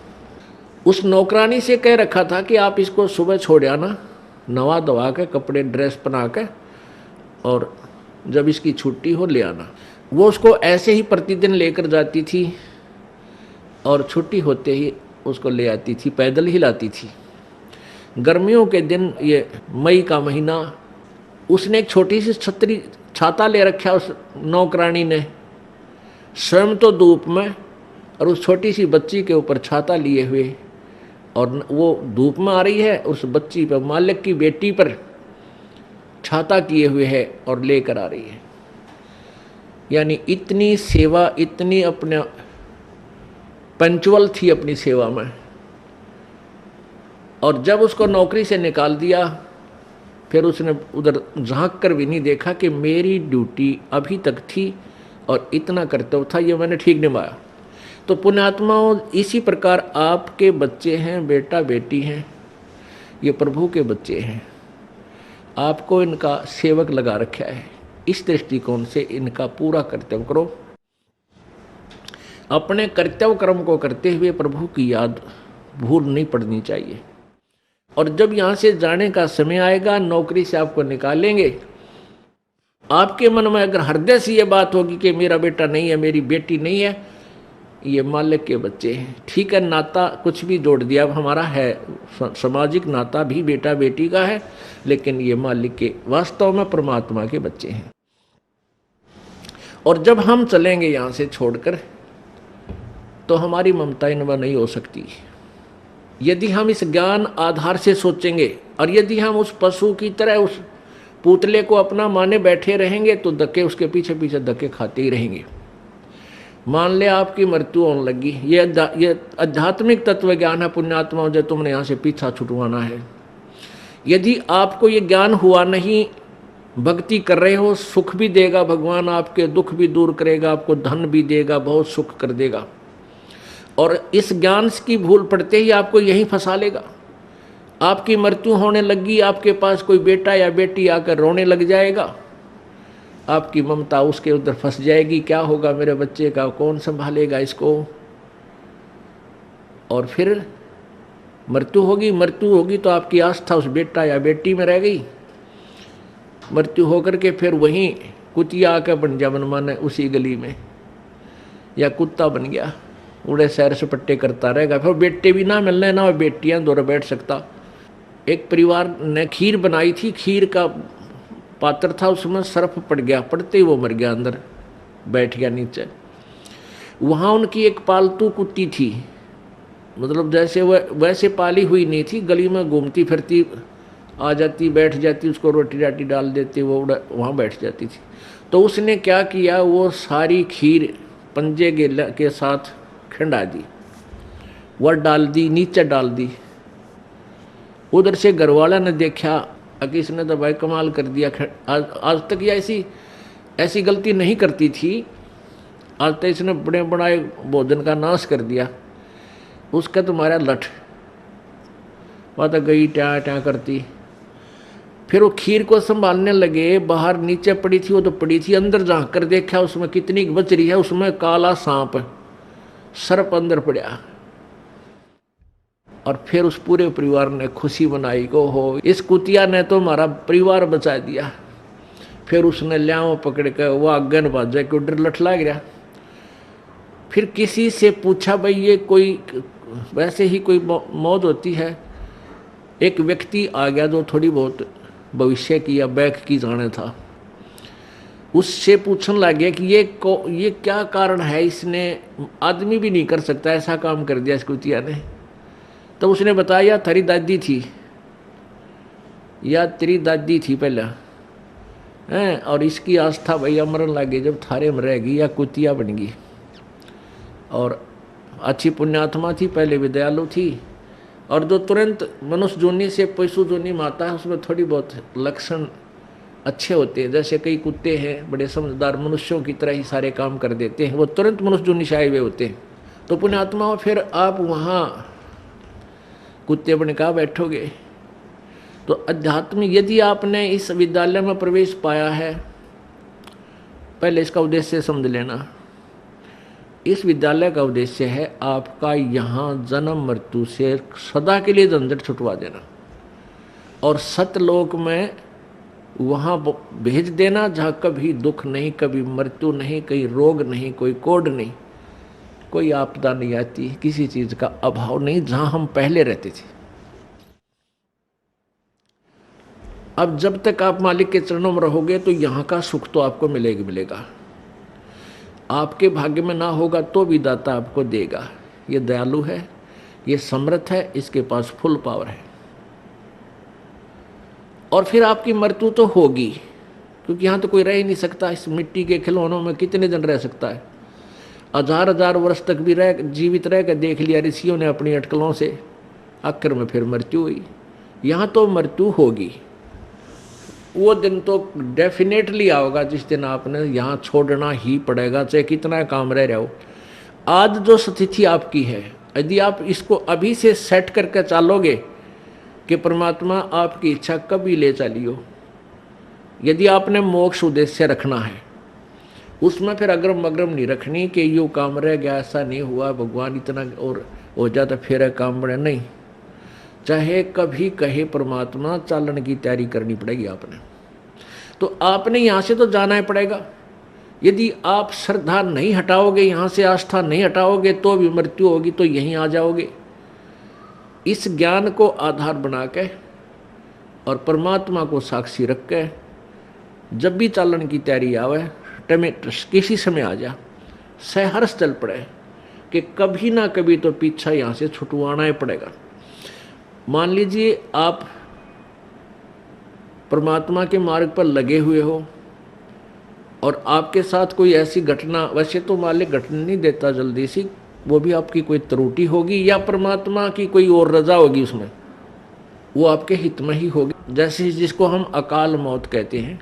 उस नौकरानी से कह रखा था कि आप इसको सुबह छोड़ आना, नवा धवा के, कपड़े ड्रेस बना के, और जब इसकी छुट्टी हो ले आना। वो उसको ऐसे ही प्रतिदिन लेकर जाती थी और छुट्टी होते ही उसको ले आती थी, पैदल ही लाती थी। गर्मियों के दिन, ये मई का महीना, उसने एक छोटी सी छाता ले रखा उस नौकरानी ने, स्वयं तो धूप में, और उस छोटी सी बच्ची के ऊपर छाता लिए हुए, और वो धूप में आ रही है, उस बच्ची पर, मालिक की बेटी पर छाता किए हुए है और लेकर आ रही है। यानी इतनी सेवा, इतनी अपने पंचुअल थी अपनी सेवा में। और जब उसको नौकरी से निकाल दिया, फिर उसने उधर झांक कर भी नहीं देखा कि मेरी ड्यूटी अभी तक थी और इतना कर्तव्य था, ये मैंने ठीक निभाया। तो पुण्यात्माओं, इसी प्रकार आपके बच्चे हैं, बेटा बेटी हैं, ये प्रभु के बच्चे हैं, आपको इनका सेवक लगा रखा है। इस दृष्टिकोण से इनका पूरा कर्तव्य करो। अपने कर्तव्य कर्म को करते हुए प्रभु की याद भूल नहीं पड़नी चाहिए। और जब यहाँ से जाने का समय आएगा, नौकरी से आपको निकालेंगे, आपके मन में अगर हृदय से ये बात होगी कि मेरा बेटा नहीं है, मेरी बेटी नहीं है, ये मालिक के बच्चे हैं, ठीक है, नाता कुछ भी जोड़ दिया हमारा है, सामाजिक नाता भी बेटा बेटी का है, लेकिन ये मालिक के, वास्तव में परमात्मा के बच्चे हैं। और जब हम चलेंगे यहाँ से छोड़कर, तो हमारी ममता इनमें नहीं हो सकती। यदि हम इस ज्ञान आधार से सोचेंगे और यदि हम उस पशु की तरह उस पुतले को अपना माने बैठे रहेंगे, तो धक्के उसके पीछे पीछे धक्के खाते ही रहेंगे। मान ले आपकी मृत्यु होने लगी, ये आध्यात्मिक तत्व ज्ञान है पुण्यात्माओं, जो तुमने यहाँ से पीछा छुटवाना है। यदि आपको ये ज्ञान हुआ नहीं, भक्ति कर रहे हो, सुख भी देगा भगवान, आपके दुख भी दूर करेगा, आपको धन भी देगा, बहुत सुख कर देगा। और इस ज्ञान की भूल पड़ते ही आपको यहीं फंसा लेगा। आपकी मृत्यु होने लगी, आपके पास कोई बेटा या बेटी आकर रोने लग जाएगा, आपकी ममता उसके उधर फंस जाएगी, क्या होगा मेरे बच्चे का, कौन संभालेगा इसको। और फिर मृत्यु होगी तो आपकी आस्था उस बेटा या बेटी में रह गई। मृत्यु होकर के फिर वहीं कुतिया आकर बन जा मनमाने उसी गली में, या कुत्ता बन गया, उड़े सैर सपट्टे करता रहेगा। फिर बेटे भी ना मिलने, ना बेटियां दौड़ बैठ सकता। एक परिवार ने खीर बनाई थी, खीर का पात्र था, उसमें सर्फ पड़ गया, पड़ते ही वो मर गया, अंदर बैठ गया नीचे। वहाँ उनकी एक पालतू कुत्ती थी, मतलब जैसे वह वैसे पाली हुई नहीं थी, गली में घूमती फिरती, आ जाती, बैठ जाती, उसको रोटी राटी डाल देती, वो वहाँ बैठ जाती थी। तो उसने क्या किया, वो सारी खीर पंजे के साथ खिंडा दी, वह डाल दी, नीचे डाल दी। उधर से घरवाला ने देखा कि इसने तो भाई कमाल कर दिया, आज तक ये ऐसी गलती नहीं करती थी, आज तक इसने बड़े बड़ाए भोजन का नाश कर दिया। उसका तुम्हारा लठ, वह तो गई ट्या ट्या करती। फिर वो खीर को संभालने लगे, बाहर नीचे पड़ी थी, वो तो पड़ी थी, अंदर झांक कर देखा उसमें कितनी बच रही है, उसमें काला सांप सर्प अंदर पड़ा। और फिर उस पूरे परिवार ने खुशी मनाई को हो, इस कुतिया ने तो हमारा परिवार बचा दिया। फिर उसने ल्याओ पकड़ कर वो आगे न बाजा के उधर लठ लाग गया। फिर किसी से पूछा, भाई ये कोई वैसे ही कोई मौत होती है? एक व्यक्ति आ गया जो थोड़ी बहुत भविष्य की या बैक की जाने था, उससे पूछने लग गया कि ये क्या कारण है, इसने आदमी भी नहीं कर सकता ऐसा काम कर दिया इस कुतिया ने। तो उसने बताया तेरी दादी थी या तेरी दादी थी पहले हैं, और इसकी आस्था भैया मरन लगे जब थारे में रहेगी या कुतिया बन गई। और अच्छी पुण्यात्मा थी, पहले भी दयालु थी, और जो तुरंत मनुष्य जोनी से पशु जोनी माता है उसमें थोड़ी बहुत लक्षण अच्छे होते हैं। जैसे कई कुत्ते हैं बड़े समझदार, मनुष्यों की तरह ही सारे काम कर देते हैं, वो तुरंत मनुष्य जोनी से आए हुए होते हैं। तो पुण्यात्मा फिर आप वहाँ कुत्ते बन का बैठोगे। तो अध्यात्म, यदि आपने इस विद्यालय में प्रवेश पाया है, पहले इसका उद्देश्य समझ लेना। इस विद्यालय का उद्देश्य है आपका यहाँ जन्म मृत्यु से सदा के लिए झंझट छुटवा देना और सतलोक में वहाँ भेज देना, जहाँ कभी दुख नहीं, कभी मृत्यु नहीं, कोई रोग नहीं, कोई कोढ़ नहीं, कोई आपदा नहीं आती, किसी चीज का अभाव नहीं, जहां हम पहले रहते थे। अब जब तक आप मालिक के चरणों में रहोगे तो यहाँ का सुख तो आपको मिलेगा। आपके भाग्य में ना होगा तो भी दाता आपको देगा। ये दयालु है, ये समर्थ है, इसके पास फुल पावर है। और फिर आपकी मृत्यु तो होगी, क्योंकि यहाँ तो कोई रह ही नहीं सकता। इस मिट्टी के खिलौनों में कितने दिन रह सकता है? हजार हजार वर्ष तक भी रह जीवित रह कर देख लिया ऋषियों ने अपनी अटकलों से, आखिर में फिर मृत्यु हुई। यहाँ तो मृत्यु होगी। वो दिन तो डेफिनेटली आओगा जिस दिन आपने यहाँ छोड़ना ही पड़ेगा, चाहे कितना काम रह रहा हो। आज जो स्थिति आपकी है, यदि आप इसको अभी से सेट करके चलोगे कि परमात्मा आपकी इच्छा कभी ले चलियो, यदि आपने मोक्ष उद्देश्य रखना है, उसमें फिर अग्रम अग्रम नहीं रखनी कि यो काम रह गया, ऐसा नहीं हुआ, भगवान इतना और हो जाता फिर काम बढ़े, नहीं। चाहे कभी कहे परमात्मा, चालन की तैयारी करनी पड़ेगी आपने। तो आपने यहाँ से तो जाना ही पड़ेगा। यदि आप श्रद्धा नहीं हटाओगे, यहाँ से आस्था नहीं हटाओगे, तो भी मृत्यु होगी, तो यहीं आ जाओगे। इस ज्ञान को आधार बना के और परमात्मा को साक्षी रख के जब भी चालन की तैयारी आवे, किसी समय आ जा, सहर्ष चल पड़े कि कभी ना कभी तो पीछा यहाँ से छुटवाना ही पड़ेगा। मान लीजिए आप परमात्मा के मार्ग पर लगे हुए हो और आपके साथ कोई ऐसी घटना, वैसे तो मालिक घटना नहीं देता जल्दी सी, वो भी आपकी कोई त्रुटि होगी या परमात्मा की कोई और रजा होगी, उसमें वो आपके हित में ही होगी। जैसे जिसको हम अकाल मौत कहते हैं,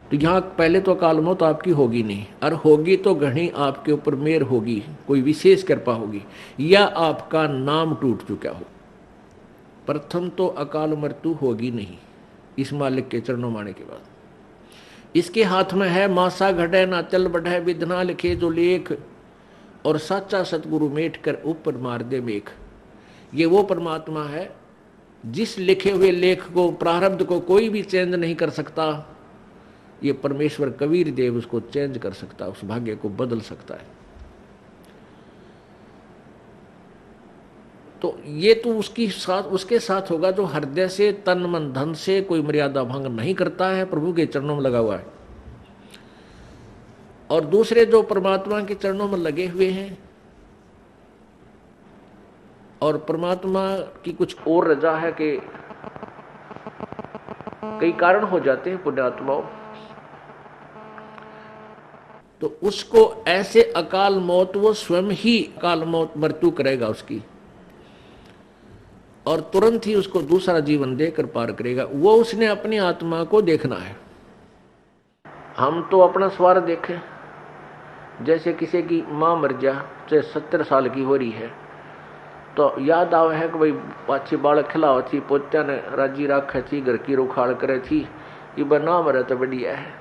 तो यहाँ पहले तो अकाल मौत आपकी होगी नहीं, और होगी तो घनी आपके ऊपर मेहर होगी, कोई विशेष कृपा होगी, या आपका नाम टूट चुका हो। प्रथम तो अकाल मृत्यु होगी नहीं इस मालिक के चरणों माने के बाद। इसके हाथ में है मासा घटे ना चल बढ़े, विधना लिखे जो लेख, और साचा सतगुरु मेट कर ऊपर मार दे मेघ। ये वो परमात्मा है जिस लिखे हुए लेख को, प्रारब्ध को कोई भी चेंज नहीं कर सकता। ये परमेश्वर कबीर देव उसको चेंज कर सकता, उस भाग्य को बदल सकता है। तो ये तो उसके साथ होगा जो हृदय से, तन मन धन से कोई मर्यादा भंग नहीं करता है, प्रभु के चरणों में लगा हुआ है। और दूसरे जो परमात्मा के चरणों में लगे हुए हैं और परमात्मा की कुछ और रजा है कि कई कारण हो जाते हैं पुण्यात्माओं, तो उसको ऐसे अकाल मौत, वो स्वयं ही अकाल मौत मृत्यु करेगा उसकी, और तुरंत ही उसको दूसरा जीवन देकर पार करेगा। वो उसने अपनी आत्मा को देखना है। हम तो अपना स्वार्थ देखें। जैसे किसी की माँ मर जा, चाहे 70 साल की हो रही है, तो याद आवे है कि भाई पाछी बालक खिलाओ थी, पोत्या ने राजी रखे थी, घर की रुखाड़ करे थी, ये बना मरे तो बढ़िया है।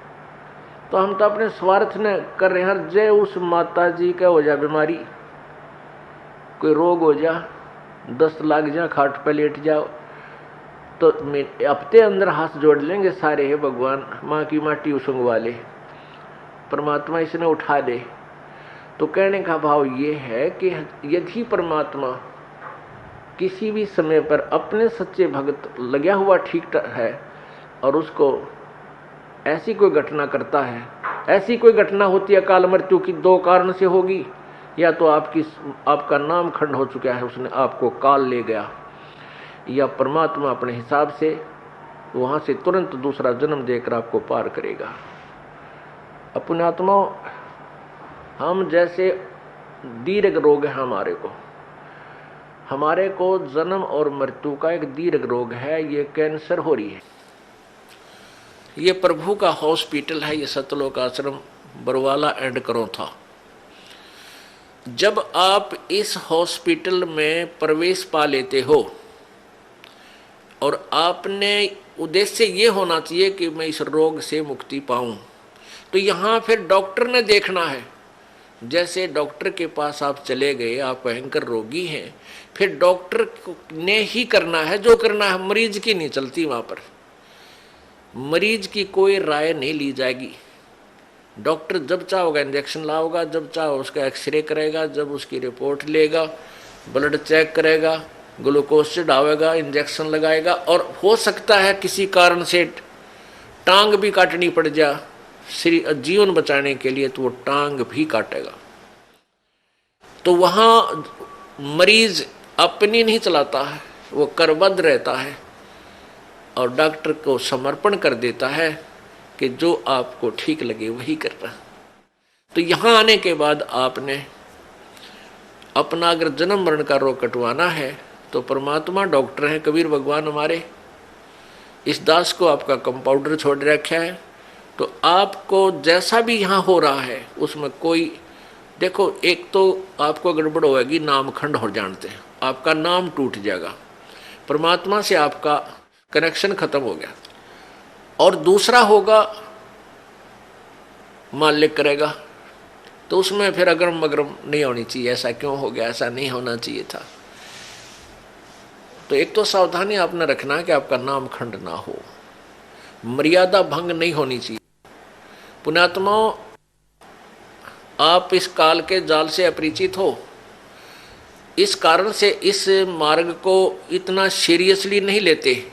तो हम तो अपने स्वार्थ ने कर रहे हैं। जय उस माता जी का हो जा बीमारी, कोई रोग हो जा, 10 लाख जा, खाट पे लेट जाओ, तो हफ्ते अंदर हाथ जोड़ लेंगे सारे, है भगवान माँ की माटी उसंगवा ले, परमात्मा इसने उठा दे। तो कहने का भाव ये है कि यदि परमात्मा किसी भी समय पर अपने सच्चे भक्त लगा हुआ ठीक है और उसको ऐसी कोई घटना करता है, ऐसी कोई घटना होती है अकाल मृत्यु की, 2 कारण से होगी। या तो आपका नाम खंड हो चुका है, उसने आपको काल ले गया, या परमात्मा अपने हिसाब से वहाँ से तुरंत दूसरा जन्म देकर आपको पार करेगा। अपने आत्माओं, हम जैसे दीर्घ रोग है हमारे को जन्म और मृत्यु का एक दीर्घ रोग है, ये कैंसर हो रही है। ये प्रभु का हॉस्पिटल है, ये सतलोक आश्रम बरवाला एंड करो था। जब आप इस हॉस्पिटल में प्रवेश पा लेते हो और आपने उद्देश्य ये होना चाहिए कि मैं इस रोग से मुक्ति पाऊं, तो यहाँ फिर डॉक्टर ने देखना है। जैसे डॉक्टर के पास आप चले गए, आप भयंकर रोगी हैं, फिर डॉक्टर ने ही करना है जो करना है, मरीज की नहीं चलती। वहाँ पर मरीज की कोई राय नहीं ली जाएगी। डॉक्टर जब चाहोगा इंजेक्शन लाओगा, जब चाहो उसका एक्सरे करेगा, जब उसकी रिपोर्ट लेगा, ब्लड चेक करेगा, ग्लूकोज चढ़ावेगा, इंजेक्शन लगाएगा, और हो सकता है किसी कारण से टांग भी काटनी पड़ जा जीवन बचाने के लिए, तो वो टांग भी काटेगा। तो वहाँ मरीज अपनी नहीं चलाता है, वो करबद्ध रहता है और डॉक्टर को समर्पण कर देता है कि जो आपको ठीक लगे वही करना। तो यहाँ आने के बाद आपने अपना अगर जन्म मरण का रोग कटवाना है तो परमात्मा डॉक्टर है, कबीर भगवान हमारे, इस दास को आपका कंपाउंडर छोड़ रखा है। तो आपको जैसा भी यहाँ हो रहा है उसमें कोई, देखो एक तो आपको गड़बड़ होगी, नाम खंड हो जानते हैं, आपका नाम टूट जाएगा, परमात्मा से आपका कनेक्शन खत्म हो गया। और दूसरा होगा मालिक करेगा, तो उसमें फिर अगरम मगरम नहीं होनी चाहिए, ऐसा क्यों हो गया, ऐसा नहीं होना चाहिए था। तो एक तो सावधानी आपने रखना कि आपका नाम खंड ना हो, मर्यादा भंग नहीं होनी चाहिए। पुण्यात्माओं, आप इस काल के जाल से अपरिचित हो, इस कारण से इस मार्ग को इतना सीरियसली नहीं लेते।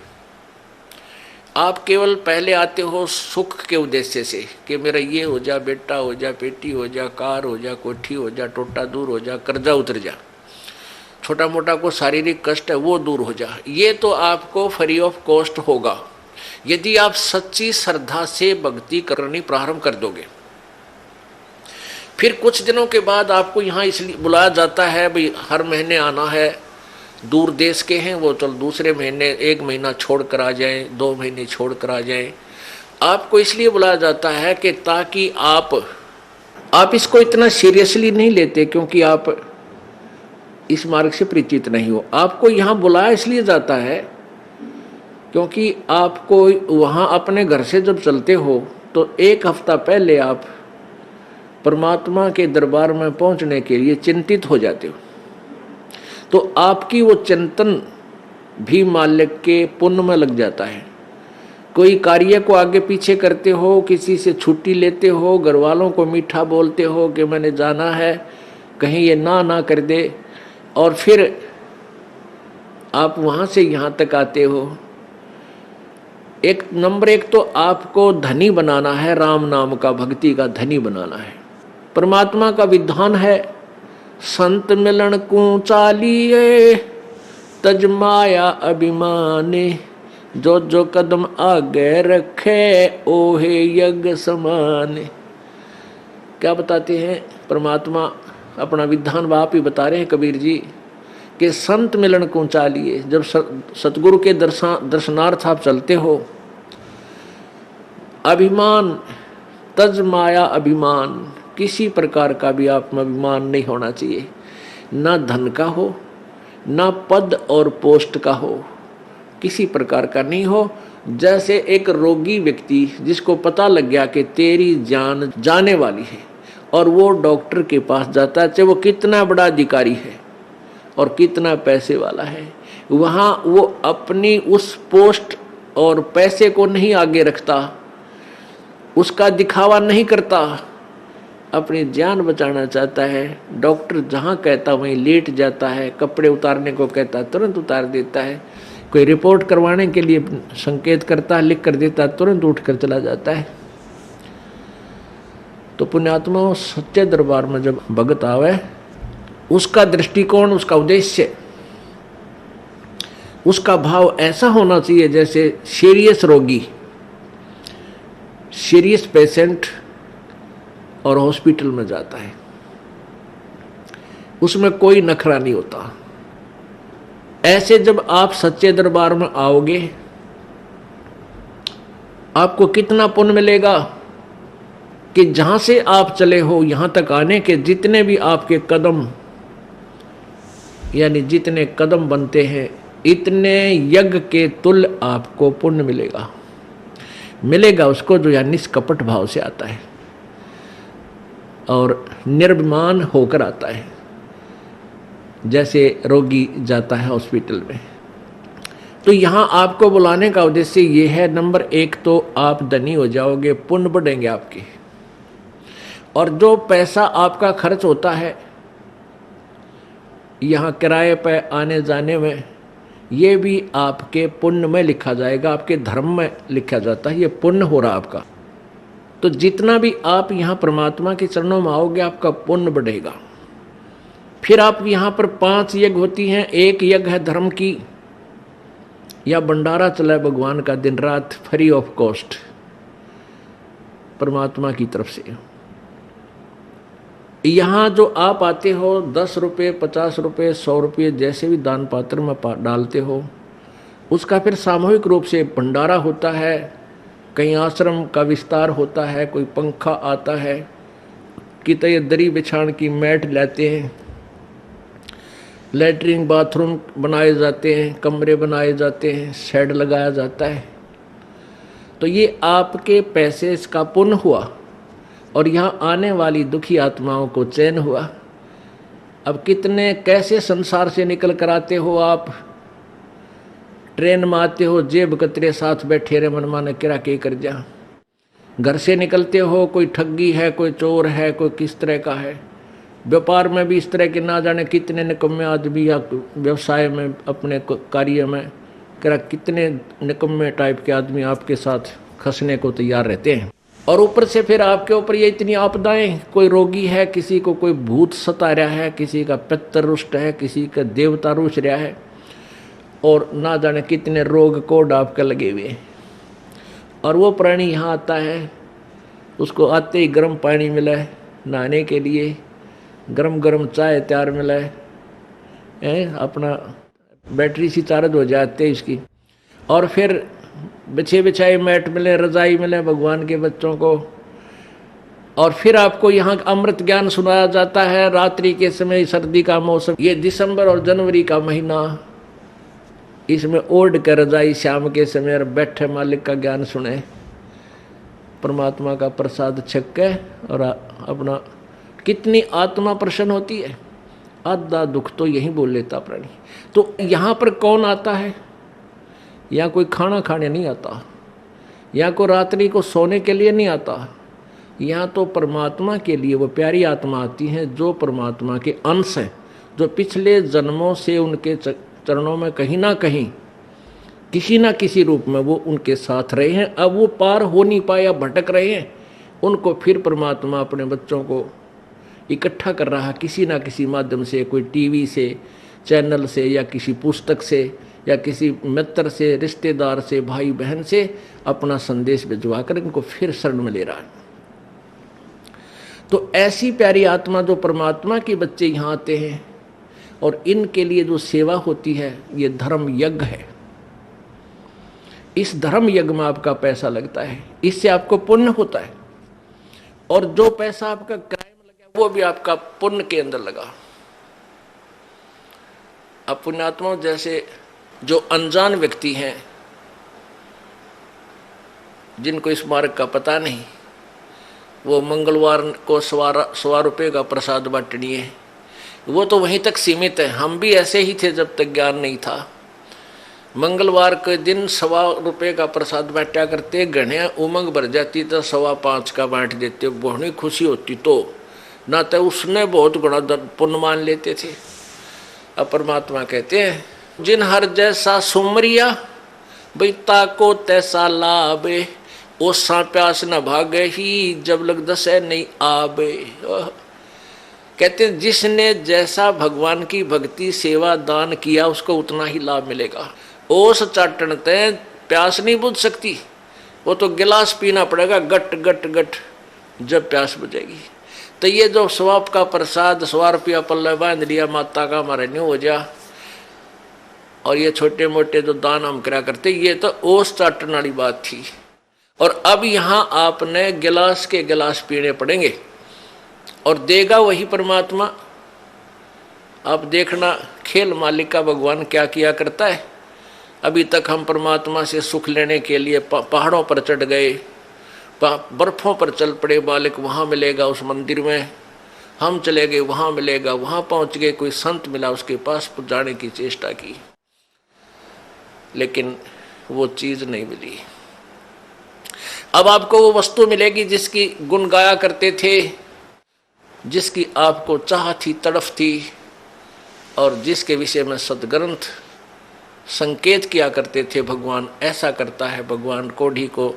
आप केवल पहले आते हो सुख के उद्देश्य से कि मेरा ये हो जा, बेटा हो जा, बेटी हो जा, कार हो जा, कोठी हो जा, टोटा दूर हो जा, कर्जा उतर जा, छोटा मोटा को शारीरिक कष्ट है वो दूर हो जा। ये तो आपको फ्री ऑफ कॉस्ट होगा यदि आप सच्ची श्रद्धा से भक्ति करनी प्रारंभ कर दोगे। फिर कुछ दिनों के बाद आपको यहाँ इसलिए बुलाया जाता है, भाई हर महीने आना है, दूर देश के हैं वो, चल दूसरे महीने 1 महीना छोड़ कर आ जाएं, 2 महीने छोड़ कर आ जाएं। आपको इसलिए बुलाया जाता है कि ताकि आप इसको इतना सीरियसली नहीं लेते, क्योंकि आप इस मार्ग से परिचित नहीं हो। आपको यहाँ बुलाया इसलिए जाता है क्योंकि आपको वहाँ अपने घर से जब चलते हो तो 1 हफ्ता पहले आप परमात्मा के दरबार में पहुँचने के लिए चिंतित हो जाते हो। तो आपकी वो चिंतन भी मालिक के पुण्य में लग जाता है। कोई कार्य को आगे पीछे करते हो, किसी से छुट्टी लेते हो, घर वालों को मीठा बोलते हो कि मैंने जाना है, कहीं ये ना कर दे, और फिर आप वहाँ से यहाँ तक आते हो। नंबर 1 तो आपको धनी बनाना है, राम नाम का, भक्ति का धनी बनाना है। परमात्मा का विधान है, संत मिलन को चालिए तज माया अभिमाने, जो जो कदम आगे रखे ओहे यज्ञ समाने। क्या बताते हैं परमात्मा, अपना विधान बाप ही बता रहे हैं कबीर जी कि संत मिलन को चालिए। जब सतगुरु के दर्शनार्थ आप चलते हो, अभिमान तज माया अभिमान, किसी प्रकार का भी आप में अभिमान नहीं होना चाहिए, ना धन का हो, ना पद और पोस्ट का हो, किसी प्रकार का नहीं हो। जैसे एक रोगी व्यक्ति जिसको पता लग गया कि तेरी जान जाने वाली है और वो डॉक्टर के पास जाता है, चाहे वो कितना बड़ा अधिकारी है और कितना पैसे वाला है, वहाँ वो अपनी उस पोस्ट और पैसे को नहीं आगे रखता, उसका दिखावा नहीं करता, अपनी जान बचाना चाहता है। डॉक्टर जहाँ कहता वहीं लेट जाता है, कपड़े उतारने को कहता तुरंत उतार देता है, कोई रिपोर्ट करवाने के लिए संकेत करता है, लिख कर देता, तुरंत उठ कर चला जाता है। तो पुण्यात्मा सच्चे दरबार में जब भगत आवे, उसका दृष्टिकोण, उसका उद्देश्य, उसका भाव ऐसा होना चाहिए जैसे सीरियस रोगी, सीरियस पेशेंट और हॉस्पिटल में जाता है, उसमें कोई नखरा नहीं होता। ऐसे जब आप सच्चे दरबार में आओगे, आपको कितना पुण्य मिलेगा कि जहां से आप चले हो यहां तक आने के जितने भी आपके कदम, यानी जितने कदम बनते हैं, इतने यज्ञ के तुल्य आपको पुण्य मिलेगा उसको जो यानी निष्कपट भाव से आता है और निर्भिमान होकर आता है। जैसे रोगी जाता है हॉस्पिटल में, तो यहाँ आपको बुलाने का उद्देश्य ये है, नंबर 1 तो आप धनी हो जाओगे, पुण्य बढ़ेंगे आपके, और जो पैसा आपका खर्च होता है यहाँ किराए पे आने जाने में, ये भी आपके पुण्य में लिखा जाएगा, आपके धर्म में लिखा जाता है, ये पुण्य हो रहा आपका। तो जितना भी आप यहाँ परमात्मा के चरणों में आओगे आपका पुण्य बढ़ेगा। फिर आप यहाँ पर 5 यज्ञ होती हैं। एक यज्ञ है धर्म की, या भंडारा चला भगवान का दिन रात फ्री ऑफ कॉस्ट परमात्मा की तरफ से। यहाँ जो आप आते हो 10 रुपये 50 रुपये 100 रुपये जैसे भी दान पात्र में डालते हो, उसका फिर सामूहिक रूप से भंडारा होता है, कहीं आश्रम का विस्तार होता है, कोई पंखा आता है, कितने दरी बिछाण की मैट लाते हैं, लैट्रिन बाथरूम बनाए जाते हैं, कमरे बनाए जाते हैं, शेड लगाया जाता है। तो ये आपके पैसे का पुण्य हुआ और यहाँ आने वाली दुखी आत्माओं को चैन हुआ। अब कितने कैसे संसार से निकल कर आते हो आप, ट्रेन में आते हो, जेब कतरे साथ बैठे रहे मन माने किरा के कर जा। घर से निकलते हो, कोई ठगी है, कोई चोर है, कोई किस तरह का है। व्यापार में भी इस तरह के ना जाने कितने निकम्मे आदमी, या व्यवसाय में अपने कार्य में किरा कितने निकम्मे टाइप के आदमी आपके साथ खसने को तैयार रहते हैं। और ऊपर से फिर आपके ऊपर ये इतनी आपदाएं, कोई रोगी है, किसी को कोई भूत सता रहा है, किसी का पितर रुष्ट है, किसी का देवता रुष रहा है, और ना जाने कितने रोग कोड आपके लगे हुए। और वो प्राणी यहाँ आता है, उसको आते ही गर्म पानी मिला है नहाने के लिए, गरम गरम चाय तैयार मिला है, अपना बैटरी सी चार्ज हो जाती है इसकी, और फिर बिछे बिछाए मैट मिले, रजाई मिले भगवान के बच्चों को। और फिर आपको यहाँ अमृत ज्ञान सुनाया जाता है रात्रि के समय, सर्दी का मौसम, ये दिसंबर और जनवरी का महीना, इसमें ओढ़ कर रजाई शाम के समय और बैठे मालिक का ज्ञान सुने, परमात्मा का प्रसाद छक के, और अपना कितनी आत्मा प्रसन्न होती है। आधा दुख तो यही बोल लेता प्राणी। तो यहाँ पर कौन आता है? यहाँ कोई खाना खाने नहीं आता, यहाँ कोई रात्रि को सोने के लिए नहीं आता, यहाँ तो परमात्मा के लिए वो प्यारी आत्मा आती हैं जो परमात्मा के अंश हैं, जो पिछले जन्मों से उनके चरणों में कहीं ना कहीं किसी ना किसी रूप में वो उनके साथ रहे हैं। अब वो पार हो नहीं पाए या भटक रहे हैं, उनको फिर परमात्मा अपने बच्चों को इकट्ठा कर रहा है किसी ना किसी माध्यम से, कोई टीवी से, चैनल से, या किसी पुस्तक से, या किसी मित्र से, रिश्तेदार से, भाई बहन से अपना संदेश भिजवा कर इनको फिर शरण में ले रहा है। तो ऐसी प्यारी आत्मा जो परमात्मा के बच्चे यहाँ आते हैं, और इनके लिए जो सेवा होती है ये धर्म यज्ञ है। इस धर्म यज्ञ में आपका पैसा लगता है, इससे आपको पुण्य होता है, और जो पैसा आपका किराए में लगा वो भी आपका पुण्य के अंदर लगा। अब पुण्यात्मा जैसे जो अनजान व्यक्ति हैं, जिनको इस मार्ग का पता नहीं, वो मंगलवार को 100 रुपये का प्रसाद बांटनी है, वो तो वहीं तक सीमित है। हम भी ऐसे ही थे जब तक ज्ञान नहीं था। मंगलवार के दिन 100 रुपये का प्रसाद बांटा करते, घने उमंग भर जाती तो 5.25 का बांट देते, बहुत खुशी होती। तो ना तो उसने बहुत बड़ा पुण्य मान लेते थे। अब परमात्मा कहते हैं, जिन हर जैसा सुमरिया बैता को तैसा लाभे, ओसा प्यास न भागे ही जब लग दसे नहीं आबे। कहते हैं जिसने जैसा भगवान की भक्ति सेवा दान किया उसको उतना ही लाभ मिलेगा। ओस चाटन ते प्यास नहीं बुझ सकती, वो तो गिलास पीना पड़ेगा गट गट गट जब प्यास बुझेगी। तो ये जो स्वाप का प्रसाद 100 रुपया पल्ले बांध लिया माता का, हमारे न्यू हो जा, और ये छोटे मोटे जो दान हम करा करते, ये तो ओस चाटन वाली बात थी। और अब यहाँ आपने गिलास के गिलास पीने पड़ेंगे, और देगा वही परमात्मा। अब देखना खेल मालिक का भगवान क्या किया करता है। अभी तक हम परमात्मा से सुख लेने के लिए पहाड़ों पर चढ़ गए, बर्फों पर चल पड़े, मालिक वहाँ मिलेगा उस मंदिर में, हम चले गए वहाँ मिलेगा, वहाँ पहुँच गए, कोई संत मिला उसके पास जाने की चेष्टा की, लेकिन वो चीज़ नहीं मिली। अब आपको वो वस्तु मिलेगी जिसकी गुण गाया करते थे, जिसकी आपको चाह थी, तड़फ थी, और जिसके विषय में सदग्रंथ संकेत किया करते थे। भगवान ऐसा करता है, भगवान कोढ़ी को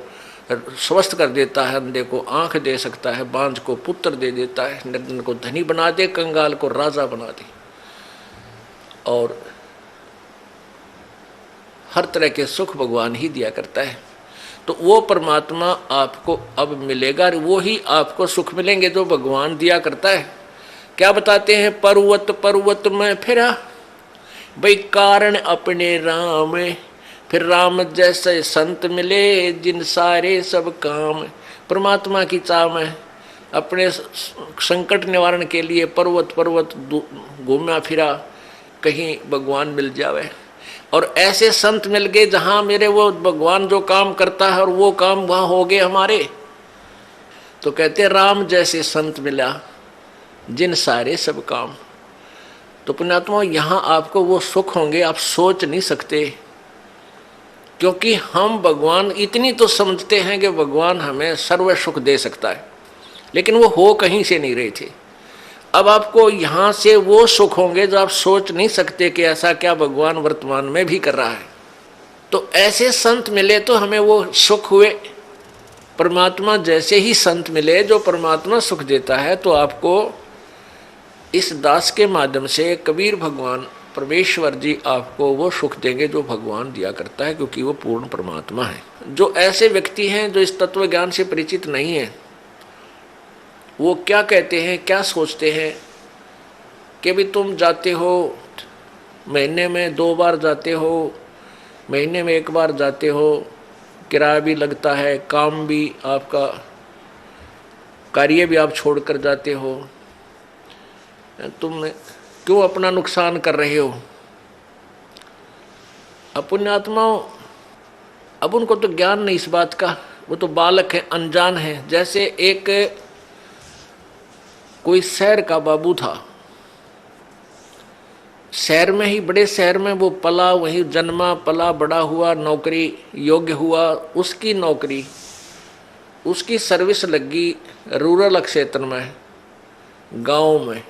स्वस्थ कर देता है, अंधे को आंख दे सकता है, बांझ को पुत्र दे देता है, निर्धन को धनी बना दे, कंगाल को राजा बना दे। और हर तरह के सुख भगवान ही दिया करता है। तो वो परमात्मा आपको अब मिलेगा, वो ही आपको सुख मिलेंगे जो भगवान दिया करता है। क्या बताते हैं, पर्वत पर्वत में फिरा भाई कारण अपने राम, फिर राम जैसे संत मिले जिन सारे सब काम। परमात्मा की चाह में अपने संकट निवारण के लिए पर्वत पर्वत घूमा फिरा, कहीं भगवान मिल जावे। और ऐसे संत मिल गए जहां मेरे वो भगवान जो काम करता है और वो काम वहां हो गए हमारे। तो कहते राम जैसे संत मिला जिन सारे सब काम। तो पुण्यात्मा यहाँ आपको वो सुख होंगे आप सोच नहीं सकते, क्योंकि हम भगवान इतनी तो समझते हैं कि भगवान हमें सर्व सुख दे सकता है, लेकिन वो हो कहीं से नहीं रहे थे। अब आपको यहाँ से वो सुख होंगे जो आप सोच नहीं सकते कि ऐसा क्या भगवान वर्तमान में भी कर रहा है। तो ऐसे संत मिले तो हमें वो सुख हुए। परमात्मा जैसे ही संत मिले जो परमात्मा सुख देता है, तो आपको इस दास के माध्यम से कबीर भगवान परमेश्वर जी आपको वो सुख देंगे जो भगवान दिया करता है, क्योंकि वो पूर्ण परमात्मा है। जो ऐसे व्यक्ति हैं जो इस तत्व ज्ञान से परिचित नहीं है, वो क्या कहते हैं, क्या सोचते हैं कि भी तुम जाते हो, महीने में 2 बार जाते हो, महीने में 1 बार जाते हो, किराया भी लगता है, काम भी आपका, कार्य भी आप छोड़कर जाते हो, तुम क्यों अपना नुकसान कर रहे हो। पुण्यात्माओं, अब उनको तो ज्ञान नहीं इस बात का, वो तो बालक है, अनजान है। जैसे एक कोई शहर का बाबू था, शहर में ही, बड़े शहर में वो पला, वहीं जन्मा पला बड़ा हुआ, नौकरी योग्य हुआ, उसकी नौकरी, उसकी सर्विस लगी रूरल क्षेत्र में, गांव में,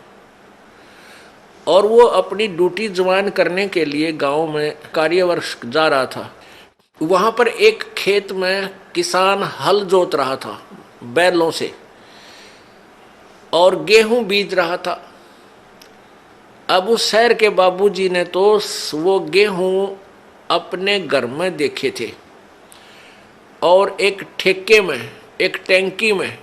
और वो अपनी ड्यूटी ज्वाइन करने के लिए गांव में कार्यवर्ष जा रहा था। वहां पर एक खेत में किसान हल जोत रहा था बैलों से और गेहूं बीज रहा था। अब उस शहर के बाबूजी ने तो वो गेहूं अपने घर में देखे थे और एक ठेके में, एक टैंकी में,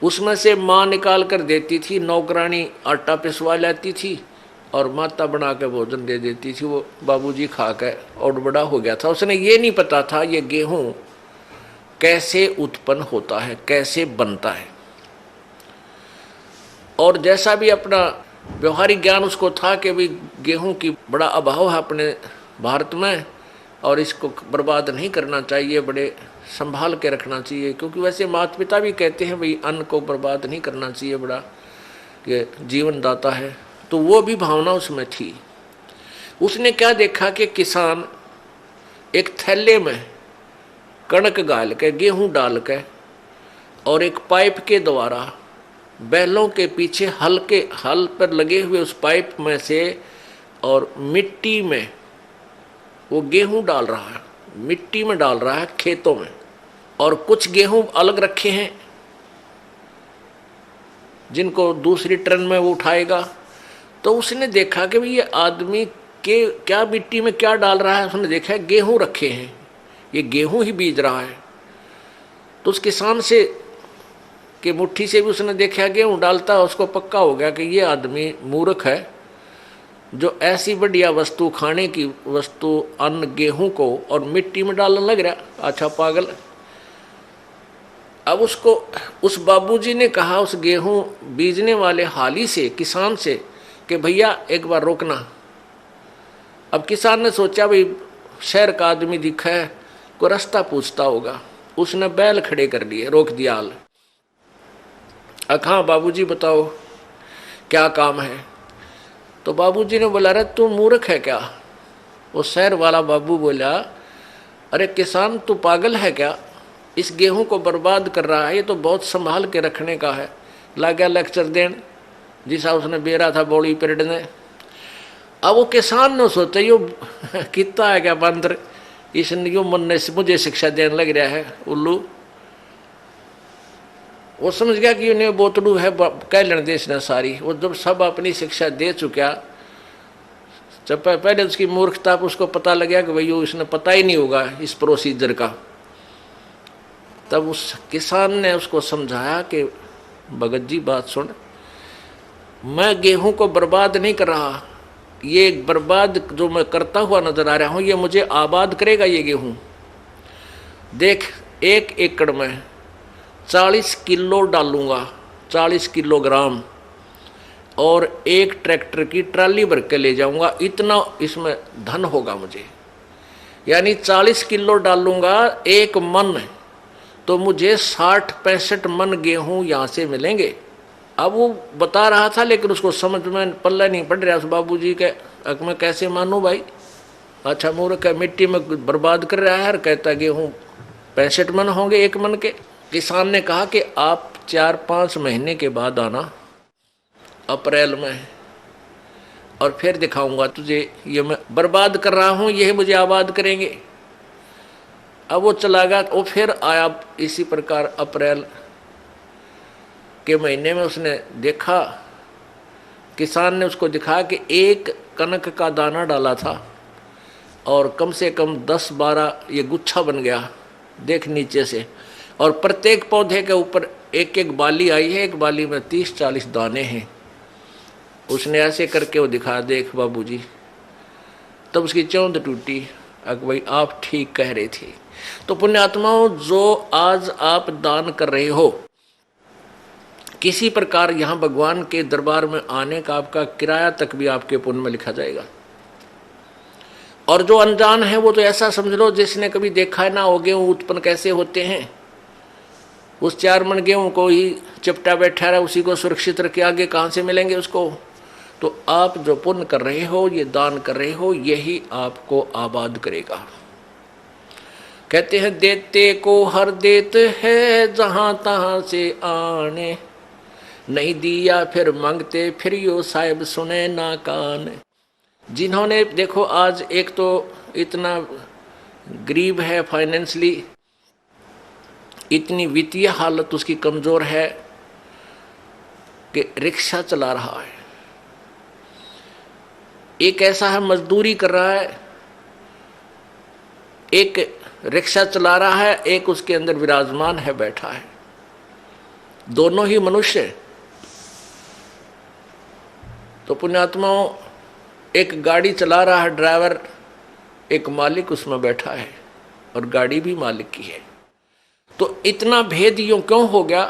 उसमें से माँ निकाल कर देती थी, नौकरानी आटा पिसवा लाती थी और माता बना के भोजन दे देती थी। वो बाबूजी खा के और बड़ा हो गया था। उसने ये नहीं पता था ये गेहूं कैसे उत्पन्न होता है, कैसे बनता है। और जैसा भी अपना व्यवहारिक ज्ञान उसको था कि भी गेहूं की बड़ा अभाव है अपने भारत में और इसको बर्बाद नहीं करना चाहिए, बड़े संभाल के रखना चाहिए, क्योंकि वैसे माता पिता भी कहते हैं भाई अन्न को बर्बाद नहीं करना चाहिए, बड़ा ये जीवन दाता है। तो वो भी भावना उसमें थी। उसने क्या देखा कि किसान एक थैले में कणक गाल के, गेहूं डाल के, और एक पाइप के द्वारा बैलों के पीछे हल पर लगे हुए उस पाइप में से और मिट्टी में वो गेहूं डाल रहा है, मिट्टी में डाल रहा है खेतों में। और कुछ गेहूं अलग रखे हैं जिनको दूसरी ट्रेन में वो उठाएगा। तो उसने देखा कि ये आदमी के क्या मिट्टी में क्या डाल रहा है। उसने देखा गेहूं रखे हैं, ये गेहूं ही बीज रहा है। तो उस किसान से कि मुट्ठी से भी उसने देखा गेहूं डालता, उसको पक्का हो गया कि ये आदमी मूर्ख है जो ऐसी बढ़िया वस्तु, खाने की वस्तु, अन्न, गेहूं को और मिट्टी में डालने लग रहा। अच्छा पागल। अब उसको उस बाबूजी ने कहा उस गेहूं बीजने वाले हाली से, किसान से, कि भैया एक बार रोकना। अब किसान ने सोचा भाई शहर का आदमी दिखा है, कोई रास्ता पूछता होगा। उसने बैल खड़े कर लिए, रोक दिया हाल। हाँ बाबूजी बताओ क्या काम है। तो बाबूजी ने बोला अरे तू मूर्ख है क्या। वो शहर वाला बाबू बोला अरे किसान तू पागल है क्या, इस गेहूं को बर्बाद कर रहा है, ये तो बहुत संभाल के रखने का है। ला गया लेक्चर देन जिसा उसने बेरा था बॉडी पीरियड ने। अब वो किसान ने सोचा यो कितना है क्या बंदर, इसने यो मन ने मुझे शिक्षा देने लग रहा है उल्लू। वो समझ गया कि उन्हें बोतड़ू है कह लेने दे इसने सारी। वो जब सब अपनी शिक्षा दे चुका, जब पहले उसकी मूर्खता पर उसको पता लग गया कि भाई इसने पता ही नहीं होगा इस प्रोसीजर का, तब उस किसान ने उसको समझाया कि भगत जी बात सुन, मैं गेहूं को बर्बाद नहीं कर रहा, ये बर्बाद जो मैं करता हुआ नजर आ रहा हूं ये मुझे आबाद करेगा ये गेहूं। देख 1 एकड़ में 40 किलो डालूंगा, 40 किलोग्राम, और 1 ट्रैक्टर की ट्राली भर के ले जाऊंगा, इतना इसमें धन होगा मुझे। यानी 40 किलो डालूंगा 1 मन, तो मुझे 60-65 मन गेहूं यहां से मिलेंगे। अब वो बता रहा था लेकिन उसको समझ में पल्ला नहीं पड़ रहा उस बाबूजी के, मैं कैसे मानूं भाई, अच्छा मूर्ख है, मिट्टी में बर्बाद कर रहा है और कहता गेहूं 65 मन होंगे 1 मन के। किसान ने कहा कि आप 4-5 महीने के बाद आना, अप्रैल में, और फिर दिखाऊंगा तुझे ये मैं बर्बाद कर रहा हूं यही मुझे आबाद करेंगे। अब वो चला गया, वो फिर आया इसी प्रकार अप्रैल के महीने में। उसने देखा, किसान ने उसको दिखाया कि 1 कनक का दाना डाला था और कम से कम 10-12 ये गुच्छा बन गया, देख नीचे से, और प्रत्येक पौधे के ऊपर 1-1 बाली आई है, 1 बाली में 30-40 दाने हैं। उसने ऐसे करके वो दिखा, देख बाबूजी। तब उसकी चौंध टूटी, भाई आप ठीक कह रहे थे। तो पुण्यात्माओं, जो आज आप दान कर रहे हो, किसी प्रकार यहां भगवान के दरबार में आने का आपका किराया तक भी आपके पुण्य में लिखा जाएगा। और जो अनजान है वो तो ऐसा समझ लो जिसने कभी देखा ना हो गेहूं उत्पन्न कैसे होते हैं, उस 4 मन गेहूं को ही चिपटा बैठा रहा, उसी को सुरक्षित रखे, आगे कहां से मिलेंगे उसको। तो आप जो पुण्य कर रहे हो, ये दान कर रहे हो, यही आपको आबाद करेगा। कहते हैं देते को हर देत है जहां तहां से आने, नहीं दिया फिर मांगते फिर यो साहिब सुने ना कान। जिन्होंने देखो आज एक तो इतना गरीब है, फाइनेंशियली इतनी वित्तीय हालत उसकी कमजोर है कि रिक्शा चला रहा है, एक ऐसा है मजदूरी कर रहा है, एक रिक्शा चला रहा है, एक उसके अंदर विराजमान है, बैठा है, दोनों ही मनुष्य। तो पुण्यात्माओं, एक गाड़ी चला रहा है ड्राइवर, एक मालिक उसमें बैठा है और गाड़ी भी मालिक की है। तो इतना भेद यूं क्यों हो गया?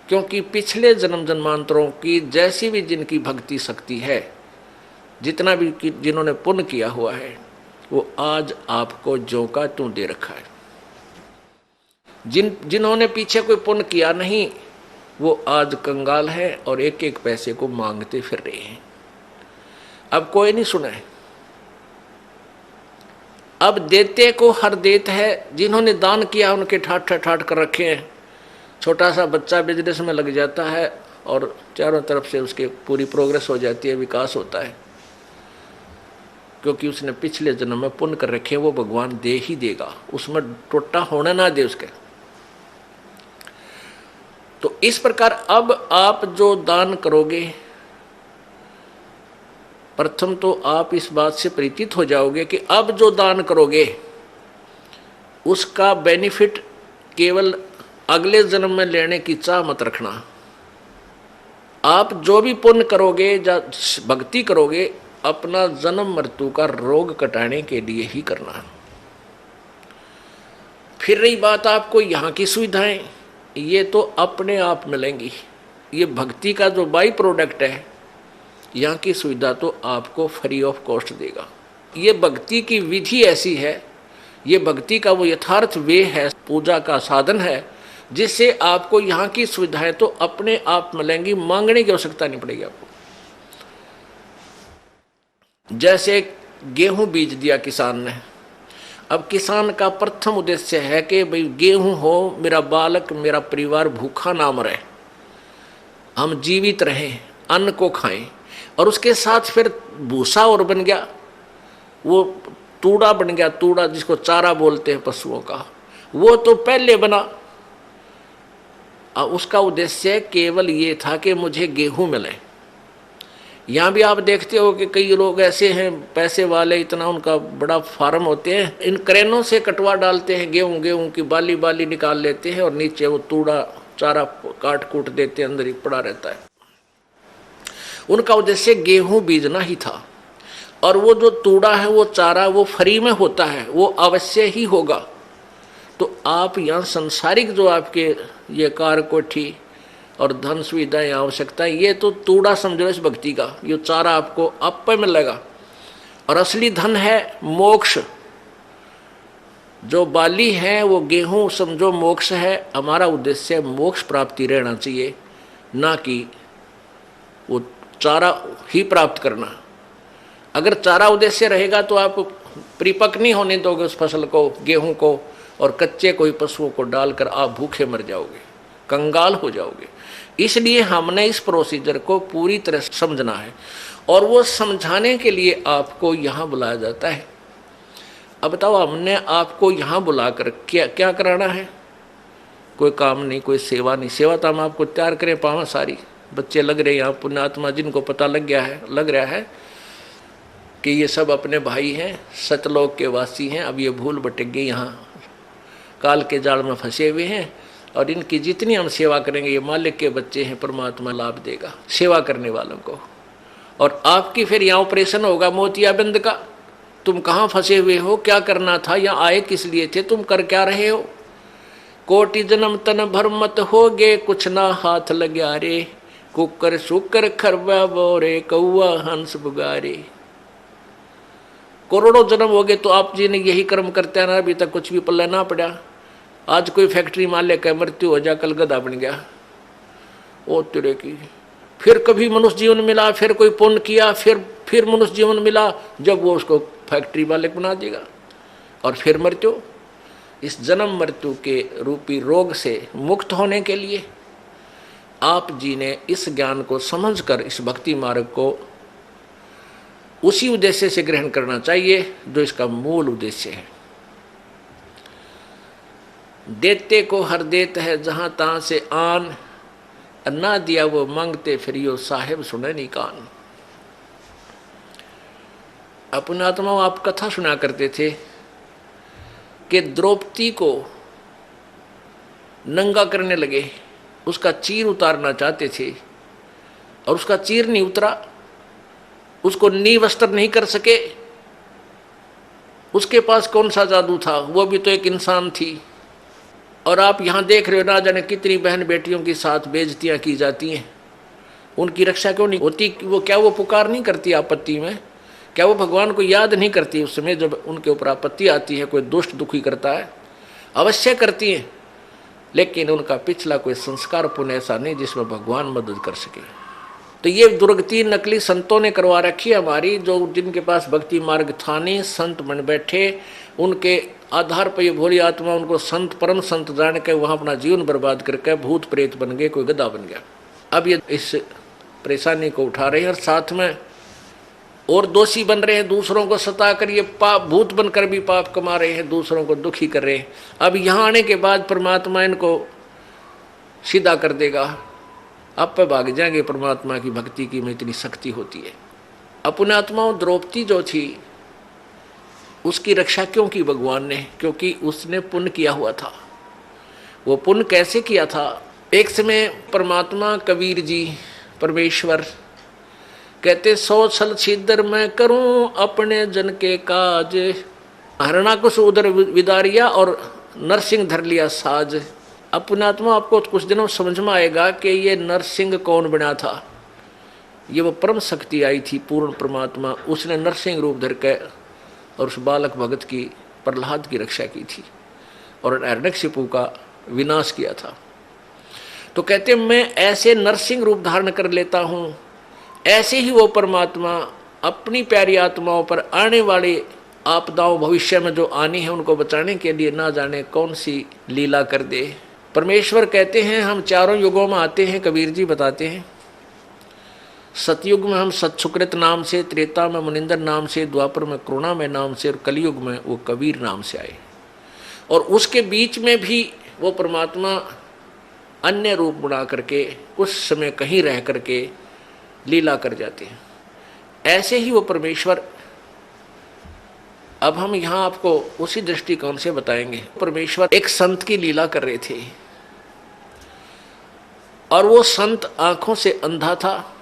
क्योंकि पिछले जन्म जन्मांतरों की जैसी भी जिनकी भक्ति शक्ति है, जितना भी जिन्होंने पुण्य किया हुआ है, वो आज आपको ज्यों का त्यों दे रखा है। जिन्होंने पीछे कोई पुण्य किया नहीं, वो आज कंगाल है और 1-1 पैसे को मांगते फिर रहे हैं। अब कोई नहीं सुना है, अब देते को हर देत है। जिन्होंने दान किया उनके ठाट ठाट कर रखे हैं। छोटा सा बच्चा बिजनेस में लग जाता है और चारों तरफ से उसके पूरी प्रोग्रेस हो जाती है, विकास होता है, क्योंकि उसने पिछले जन्म में पुण्य कर रखे, वो भगवान दे ही देगा, उसमें टोटा होना ना दे उसके। तो इस प्रकार अब आप जो दान करोगे, प्रथम तो आप इस बात से परिचित हो जाओगे कि अब जो दान करोगे उसका बेनिफिट केवल अगले जन्म में लेने की चाह मत रखना। आप जो भी पुण्य करोगे, भक्ति करोगे, अपना जन्म मृत्यु का रोग कटाने के लिए ही करना। फिर रही बात आपको यहाँ की सुविधाएं, ये तो अपने आप मिलेंगी। ये भक्ति का जो बाई प्रोडक्ट है, यहाँ की सुविधा तो आपको फ्री ऑफ कॉस्ट देगा। ये भक्ति की विधि ऐसी है, ये भक्ति का वो यथार्थ वे है, पूजा का साधन है, जिससे आपको यहाँ की सुविधाएं तो अपने आप मिलेंगी, मांगने की आवश्यकता नहीं पड़ेगी आपको। जैसे गेहूं बीज दिया किसान ने, अब किसान का प्रथम उद्देश्य है कि भाई गेहूं हो, मेरा बालक, मेरा परिवार भूखा ना मरे, हम जीवित रहें, अन्न को खाएं। और उसके साथ फिर भूसा और बन गया, वो तूड़ा बन गया, तूड़ा जिसको चारा बोलते हैं पशुओं का, वो तो पहले बना। उसका उद्देश्य केवल ये था कि मुझे गेहूं मिले, यहाँ भी आप देखते हो कि कई लोग ऐसे हैं पैसे वाले, इतना उनका बड़ा फार्म होते हैं, इन क्रेनों से कटवा डालते हैं, गेहूं की बाली बाली निकाल लेते हैं और नीचे वो तूड़ा चारा काट कूट देते हैं, अंदर ही पड़ा रहता है। उनका उद्देश्य गेहूं बीजना ही था। और वो जो तूड़ा है, वो चारा, वो फ्री में होता है, वो अवश्य ही होगा। तो आप यहाँ संसारिक जो आपके ये कार कोठी और धन सुविधाएं आवश्यकताएं, ये तो तूड़ा समझो इस भक्ति का, ये चारा आपको आप पे मिलेगा। और असली धन है मोक्ष। जो बाली है वो गेहूं समझो मोक्ष है। हमारा उद्देश्य मोक्ष प्राप्ति रहना चाहिए, ना कि वो चारा ही प्राप्त करना। अगर चारा उद्देश्य रहेगा तो आप परिपक्व नहीं होने दोगे उस फसल को, गेहूं को, और कच्चे कोई पशुओं को डालकर आप भूखे मर जाओगे, कंगाल हो जाओगे। इसलिए हमने इस प्रोसीजर को पूरी तरह समझना है, और वो समझाने के लिए आपको यहाँ बुलाया जाता है। अब बताओ, हमने आपको यहाँ बुलाकर क्या क्या कराना है? कोई काम नहीं, कोई सेवा नहीं। सेवा तो हम आपको तैयार करें पावा सारी, बच्चे लग रहे हैं यहाँ पुण्यात्मा, जिनको पता लग रहा है कि ये सब अपने भाई हैं, सतलोक के वासी हैं। अब ये भूल भटक गए, यहाँ काल के जाल में फंसे हुए हैं, और इनकी जितनी हम सेवा करेंगे, ये मालिक के बच्चे हैं, परमात्मा लाभ देगा सेवा करने वालों को। और आपकी फिर यहाँ ऑपरेशन होगा मोतियाबिंद का। तुम कहाँ फंसे हुए हो, क्या करना था, यहाँ आए किस लिए थे, तुम कर क्या रहे हो? कोटि जन्म तन भर मत होगे, कुछ ना हाथ लग्या रे, कुकर शुकर खरबा बोरे, कौआ हंस बुगारे। करोड़ों जन्म हो गए तो आप जी ने यही कर्म करते ना, अभी तक कुछ भी पल्ले ना पड़ा। आज कोई फैक्ट्री मालिक है, मृत्यु हो जा, कल गधा बन गया, ओ तेरे की। फिर कभी मनुष्य जीवन मिला, फिर कोई पुण्य किया, फिर मनुष्य जीवन मिला, जब वो उसको फैक्ट्री मालिक बना देगा, और फिर मृत्यु। इस जन्म मृत्यु के रूपी रोग से मुक्त होने के लिए आप जी ने इस ज्ञान को समझकर इस भक्ति मार्ग को उसी उद्देश्य से ग्रहण करना चाहिए जो इसका मूल उद्देश्य है। देते को हर देत है जहां तहां से आन, ना दिया वो मांगते फिर यो साहेब सुने नहीं कान। अपने आत्मा आप कथा सुना करते थे कि द्रौपदी को नंगा करने लगे, उसका चीर उतारना चाहते थे, और उसका चीर नहीं उतरा, उसको नी वस्त्र नहीं कर सके। उसके पास कौन सा जादू था, वो भी तो एक इंसान थी। और आप यहाँ देख रहे हो ना जाने कितनी बहन बेटियों के साथ बेइज्जतियाँ की जाती हैं, उनकी रक्षा क्यों नहीं होती? वो क्या वो पुकार नहीं करती आपत्ति में? क्या वो भगवान को याद नहीं करती उस समय जब उनके ऊपर आपत्ति आती है, कोई दुष्ट दुखी करता है? अवश्य करती हैं, लेकिन उनका पिछला कोई संस्कार पुण्य ऐसा नहीं जिसमें भगवान मदद कर सके। तो ये दुर्गति नकली संतों ने करवा रखी है हमारी, जो जिनके पास भक्ति मार्ग था नहीं, संत बन बैठे, उनके आधार पर ये भोली आत्मा उनको संत परम संत जान के वहाँ अपना जीवन बर्बाद करके भूत प्रेत बन गए, कोई गधा बन गया। अब ये इस परेशानी को उठा रहे हैं, और साथ में और दोषी बन रहे हैं, दूसरों को सता कर ये पाप भूत बनकर भी पाप कमा रहे हैं, दूसरों को दुखी कर रहे हैं। अब यहाँ आने के बाद परमात्मा इनको सीधा कर देगा, अब पे भाग जाएंगे परमात्मा की भक्ति की में इतनी शक्ति होती है। अपने आत्माओं द्रौपदी जो थी उसकी रक्षा क्यों की भगवान ने? क्योंकि उसने पुण्य किया हुआ था। वो पुण्य कैसे किया था? एक समय परमात्मा कबीर जी परमेश्वर कहते 100 छल छिद्र मैं करूं अपने जन के काज, हरणाकुश उधर विदारिया और नरसिंह धर लिया साज। अपनात्मा आपको कुछ दिनों समझ में आएगा कि ये नरसिंह कौन बना था। ये वो परम शक्ति आई थी, पूर्ण परमात्मा, उसने नरसिंह रूप धर के और उस बालक भगत की, प्रहलाद की रक्षा की थी और हिरण्यकशिपु का विनाश किया था। तो कहते मैं ऐसे नरसिंह रूप धारण कर लेता हूँ, ऐसे ही वो परमात्मा अपनी प्यारी आत्माओं पर आने वाले आपदाओं भविष्य में जो आनी है उनको बचाने के लिए ना जाने कौन सी लीला कर दे। परमेश्वर कहते हैं हम चारों युगों में आते हैं, कबीर जी बताते हैं। सतयुग में हम सतसुकृत नाम से, त्रेता में मुनिंदर नाम से, द्वापर में करुणामय नाम से, और कलयुग में वो कबीर नाम से आए। और उसके बीच में भी वो परमात्मा अन्य रूप बना करके कुछ समय कहीं रह करके लीला कर जाते हैं। ऐसे ही वो परमेश्वर, अब हम यहाँ आपको उसी दृष्टिकोण से बताएंगे। परमेश्वर एक संत की लीला कर रहे थे और वो संत आंखों से अंधा था।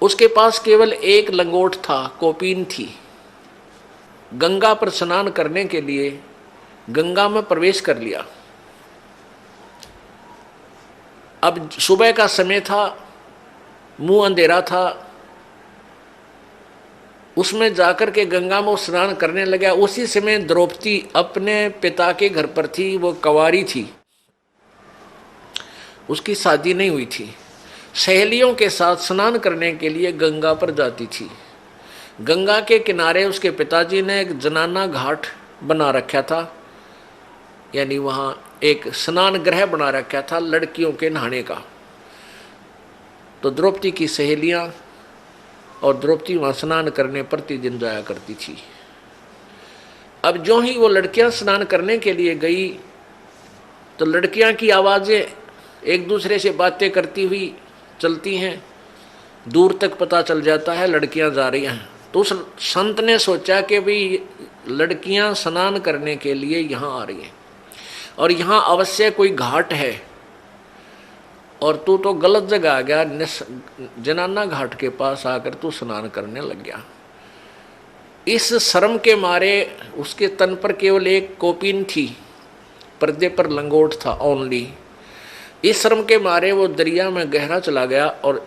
उसके पास केवल एक लंगोट था, कोपीन थी। गंगा पर स्नान करने के लिए गंगा में प्रवेश कर लिया। अब सुबह का समय था, मुंह अंधेरा था, उसमें जाकर के गंगा में स्नान करने लगा। उसी समय द्रौपदी अपने पिता के घर पर थी, वो कंवारी थी, उसकी शादी नहीं हुई थी। सहेलियों के साथ स्नान करने के लिए गंगा पर जाती थी। गंगा के किनारे उसके पिताजी ने एक जनाना घाट बना रखा था, यानी वहाँ एक स्नान गृह बना रखा था लड़कियों के नहाने का। तो द्रौपदी की सहेलियाँ और द्रौपदी वहाँ स्नान करने प्रतिदिन जाया करती थी। अब जो ही वो लड़कियाँ स्नान करने के लिए गई तो लड़कियाँ की आवाज़ें एक दूसरे से बातें करती हुई चलती हैं, दूर तक पता चल जाता है लड़कियां जा रही हैं। तो उस संत ने सोचा कि भाई लड़कियां स्नान करने के लिए यहाँ आ रही हैं और यहाँ अवश्य कोई घाट है, और तू तो गलत जगह आ गया, जनाना घाट के पास आकर तू स्नान करने लग गया। इस शर्म के मारे उसके तन पर केवल एक कोपीन थी, पर्दे पर लंगोट था ओनली। इस शर्म के मारे वो दरिया में गहरा चला गया और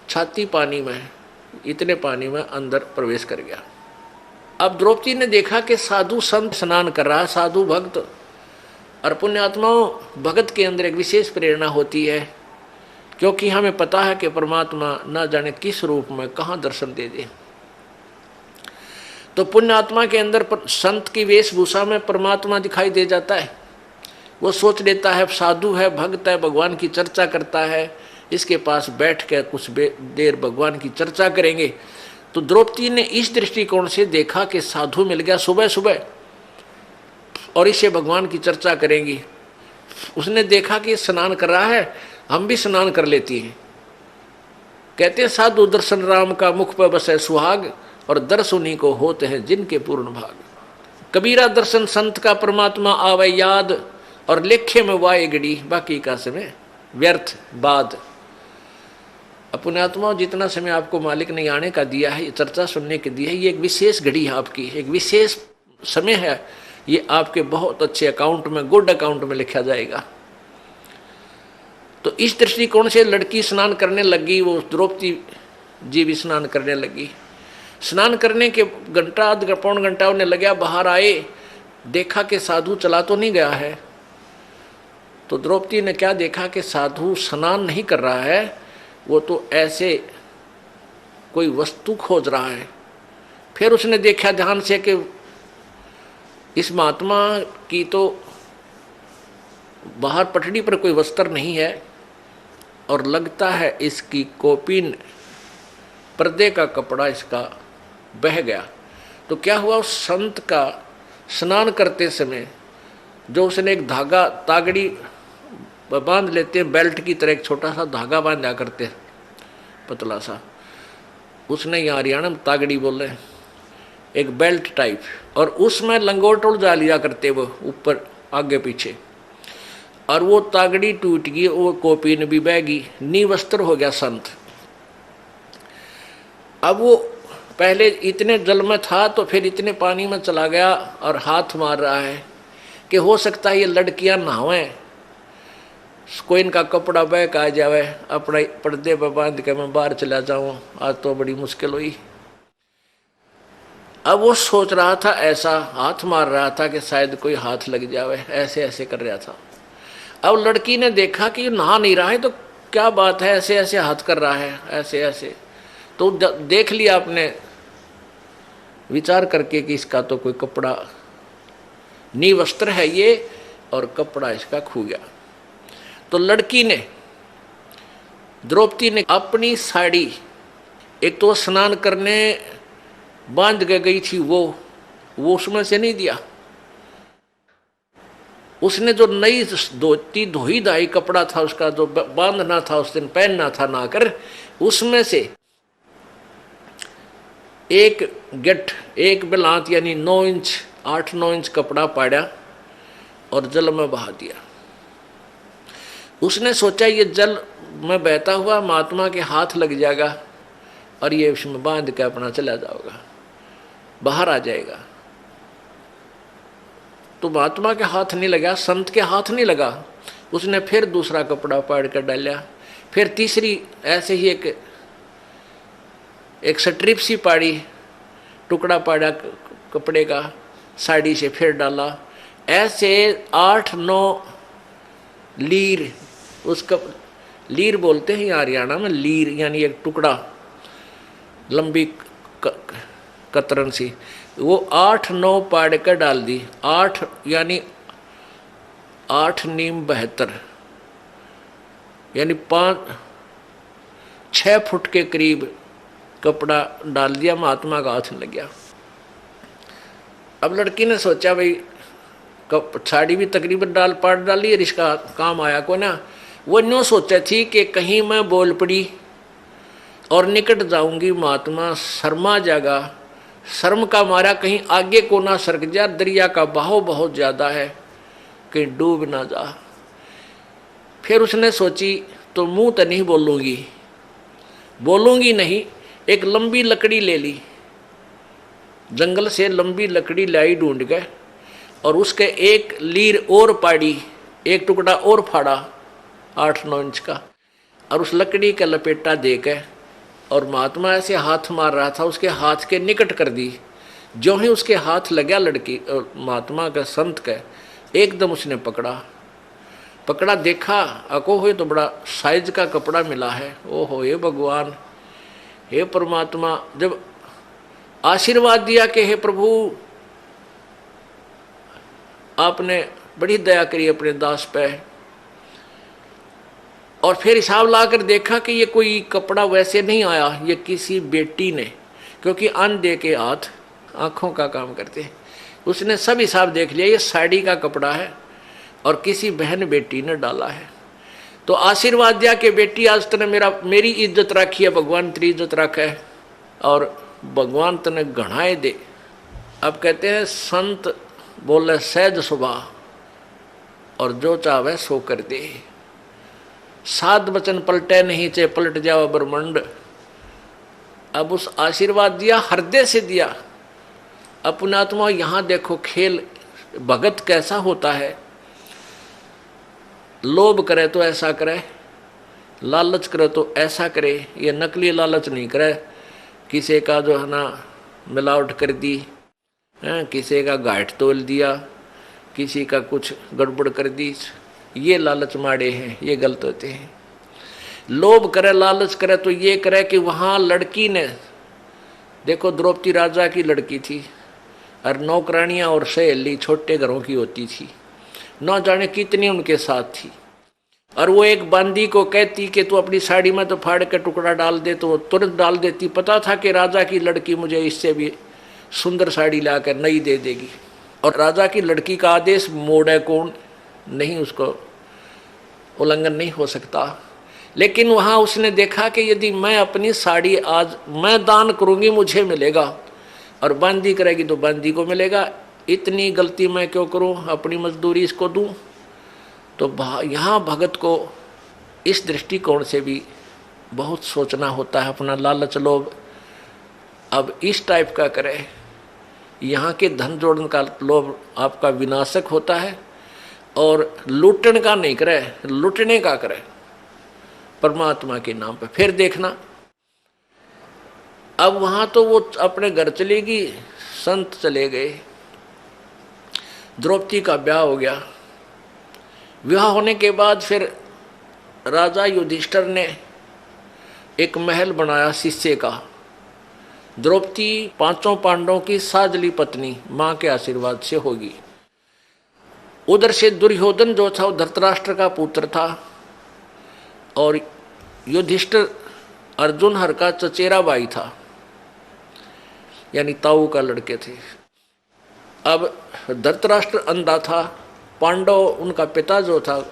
छाती पानी में, इतने पानी में अंदर प्रवेश कर गया। अब द्रौपदी ने देखा कि साधु संत स्नान कर रहा है, साधु भक्त, और पुण्यात्माओं, भगत के अंदर एक विशेष प्रेरणा होती है, क्योंकि हमें पता है कि परमात्मा न जाने किस रूप में कहाँ दर्शन दे दे। तो पुण्यात्मा के अंदर संत की वेशभूषा में परमात्मा दिखाई दे जाता है। वो सोच लेता है साधु है, भक्त है, भगवान की चर्चा करता है, इसके पास बैठ कर कुछ देर भगवान की चर्चा करेंगे। तो द्रौपदी ने इस दृष्टिकोण से देखा कि साधु मिल गया सुबह सुबह और इसे भगवान की चर्चा करेंगी। उसने देखा कि स्नान कर रहा है, हम भी स्नान कर लेती हैं। कहते हैं साधु दर्शन राम का मुख पर बसे सुहाग, और दर्श उन्हीं को होते हैं जिनके पूर्ण भाग। कबीरा दर्शन संत का परमात्मा आवे याद, और लेखे में वाए गड़ी बाकी का समय व्यर्थ बाद। पुण्यात्मा, जितना समय आपको मालिक ने आने का दिया है, चर्चा सुनने के दिया है, ये एक विशेष घड़ी है आपकी, एक विशेष समय है। ये आपके बहुत अच्छे अकाउंट में, गुड अकाउंट में लिखा जाएगा। तो इस दृष्टिकोण से लड़की स्नान करने लगी, वो द्रौपदी जी भी स्नान करने लगी। स्नान करने के घंटा आध पौन घंटा उन्हें लगा, बाहर आए, देखा कि साधु चला तो नहीं गया है। तो द्रौपदी ने क्या देखा कि साधु स्नान नहीं कर रहा है, वो तो ऐसे कोई वस्तु खोज रहा है। फिर उसने देखा ध्यान से कि इस महात्मा की तो बाहर पटड़ी पर कोई वस्त्र नहीं है, और लगता है इसकी कोपीन, पर्दे का कपड़ा इसका बह गया। तो क्या हुआ, उस संत का स्नान करते समय जो उसने एक धागा, तागड़ी बांध लेते हैं, बेल्ट की तरह एक छोटा सा धागा बांधा करते हैं, पतला सा, उसने यहाँ हरियाणा में तागड़ी बोले, एक बेल्ट टाइप, और उसमें लंगोट उलझा लिया करते वो ऊपर आगे पीछे, और वो तागड़ी टूट गई, वो कोपीन भी बह गई, निवस्त्र हो गया संत। अब वो पहले इतने जल में था तो फिर इतने पानी में चला गया और हाथ मार रहा है कि हो सकता है ये लड़कियां नहावें, कोई इनका कपड़ा बह का आ जावे, अपना पर्दे पर बांध के मैं बाहर चला जाऊं, आज तो बड़ी मुश्किल हुई। अब वो सोच रहा था, ऐसा हाथ मार रहा था कि शायद कोई हाथ लग जावे, ऐसे ऐसे कर रहा था। अब लड़की ने देखा कि नहा नहीं रहा है, तो क्या बात है, ऐसे ऐसे हाथ कर रहा है, ऐसे ऐसे। तो देख लिया आपने विचार करके कि इसका तो कोई कपड़ा, निवस्त्र है ये, और कपड़ा इसका खो गया। तो लड़की ने, द्रौपदी ने अपनी साड़ी, एक तो स्नान करने बांध के गई थी वो उसमें से नहीं दिया, उसने जो नई धोती धोई धाई कपड़ा था उसका जो बांधना था उस दिन पहनना था नाकर, उसमें से एक गठ एक बिलात यानी 9 इंच 8-9 इंच कपड़ा पाड़ा और जल में बहा दिया। उसने सोचा ये जल में बहता हुआ महात्मा के हाथ लग जाएगा और ये उसमें बांध के अपना चला जाएगा, बाहर आ जाएगा। तो महात्मा के हाथ नहीं लगा, संत के हाथ नहीं लगा। उसने फिर दूसरा कपड़ा पाड़ कर डाला, फिर तीसरी ऐसे ही एक स्ट्रिप सी पाड़ी, टुकड़ा पाड़ा कपड़े का, साड़ी से फिर डाला। ऐसे 8-9 लीर, उसका लीर बोलते हैं हरियाणा में, लीर यानी एक टुकड़ा लंबी कतरन सी, वो 8-9 पाड़ कर डाल दी। 8 यानी 8 नीम 72 यानी 5-6 फुट के करीब कपड़ा डाल दिया, महात्मा का हाथ लग गया। अब लड़की ने सोचा भाई साड़ी भी तकरीबन पाड़ डाली, इसका काम आया को ना। वो न्यों सोचा थी कि कहीं मैं बोल पड़ी और निकट जाऊंगी, महात्मा शर्मा जागा, शर्म का मारा कहीं आगे को ना सरक जा, दरिया का बहाव बहुत ज्यादा है, कहीं डूब ना जा। फिर उसने सोची तो मुंह तो नहीं बोलूंगी नहीं। एक लंबी लकड़ी ले ली, जंगल से लंबी लकड़ी लाई ढूंढ के, और उसके एक लीर और पाड़ी, एक टुकड़ा और फाड़ा 8-9 इंच का, और उस लकड़ी का लपेटा दे के, और महात्मा ऐसे हाथ मार रहा था, उसके हाथ के निकट कर दी। जो ही उसके हाथ लगा लड़की महात्मा का संत का, एकदम उसने पकड़ा देखा, अको हो तो बड़ा साइज का कपड़ा मिला है। ओहो हे भगवान, हे परमात्मा, जब आशीर्वाद दिया कि हे प्रभु आपने बड़ी दया करी अपने दास पे, और फिर हिसाब लाकर देखा कि ये कोई कपड़ा वैसे नहीं आया, ये किसी बेटी ने, क्योंकि अंधे के हाथ आंखों का काम करते हैं, उसने सब हिसाब देख लिया, ये साड़ी का कपड़ा है और किसी बहन बेटी ने डाला है। तो आशीर्वाद दिया कि बेटी आज तने मेरी इज्जत रखी है, भगवान तेरी इज्जत रखा है और भगवान तने घणाए दे। अब कहते हैं संत बोले सहज सुभा और जो चाहे सो कर दे, सात वचन पलटे नहीं चे पलट जाओ ब्रह्मंड। अब उस आशीर्वाद दिया, हृदय से दिया। अपने आत्मा यहाँ देखो खेल भगत कैसा होता है। लोभ करे तो ऐसा करे, लालच करे तो ऐसा करे, ये नकली लालच नहीं करे, किसी का जो है ना मिलावट कर दी, किसी का घाट तोल दिया, किसी का कुछ गड़बड़ कर दी, ये लालच माड़े हैं, ये गलत होते हैं। लोभ करे लालच करे तो ये करे कि वहाँ लड़की ने देखो, द्रौपदी राजा की लड़की थी और नौकरानियाँ और सहेली छोटे घरों की होती थी, न जाने कितनी उनके साथ थी, और वो एक बांदी को कहती कि तू अपनी साड़ी में तो फाड़ के टुकड़ा डाल दे, तो वो तुरंत डाल देती। पता था कि राजा की लड़की मुझे इससे भी सुंदर साड़ी लाकर नई दे देगी, और राजा की लड़की का आदेश मोड़े कौन नहीं, उसको उल्लंघन नहीं हो सकता। लेकिन वहाँ उसने देखा कि यदि मैं अपनी साड़ी आज मैं दान करूँगी मुझे मिलेगा, और बांदी करेगी तो बांदी को मिलेगा, इतनी गलती मैं क्यों करूं, अपनी मजदूरी इसको दूं। तो यहाँ भगत को इस दृष्टिकोण से भी बहुत सोचना होता है। अपना लालच लोभ अब इस टाइप का करे, यहाँ के धन जोड़ने का लोभ आपका विनाशक होता है, और लूटने का नहीं करे, लूटने का करे परमात्मा के नाम पे। फिर देखना, अब वहाँ तो वो अपने घर चलेगी, संत चले गए, द्रौपदी का ब्याह हो गया। विवाह होने के बाद फिर राजा युधिष्ठिर ने एक महल बनाया शिष्य का। द्रौपदी 5 पांडवों की साजली पत्नी मां के आशीर्वाद से होगी। उधर से दुर्योधन जो था वो धृतराष्ट्र का पुत्र था, और युधिष्ठिर अर्जुन हर का चचेरा भाई था, यानी ताऊ का लड़के थे। अब धृतराष्ट्र अंधा था पांडव उनका पिता जो था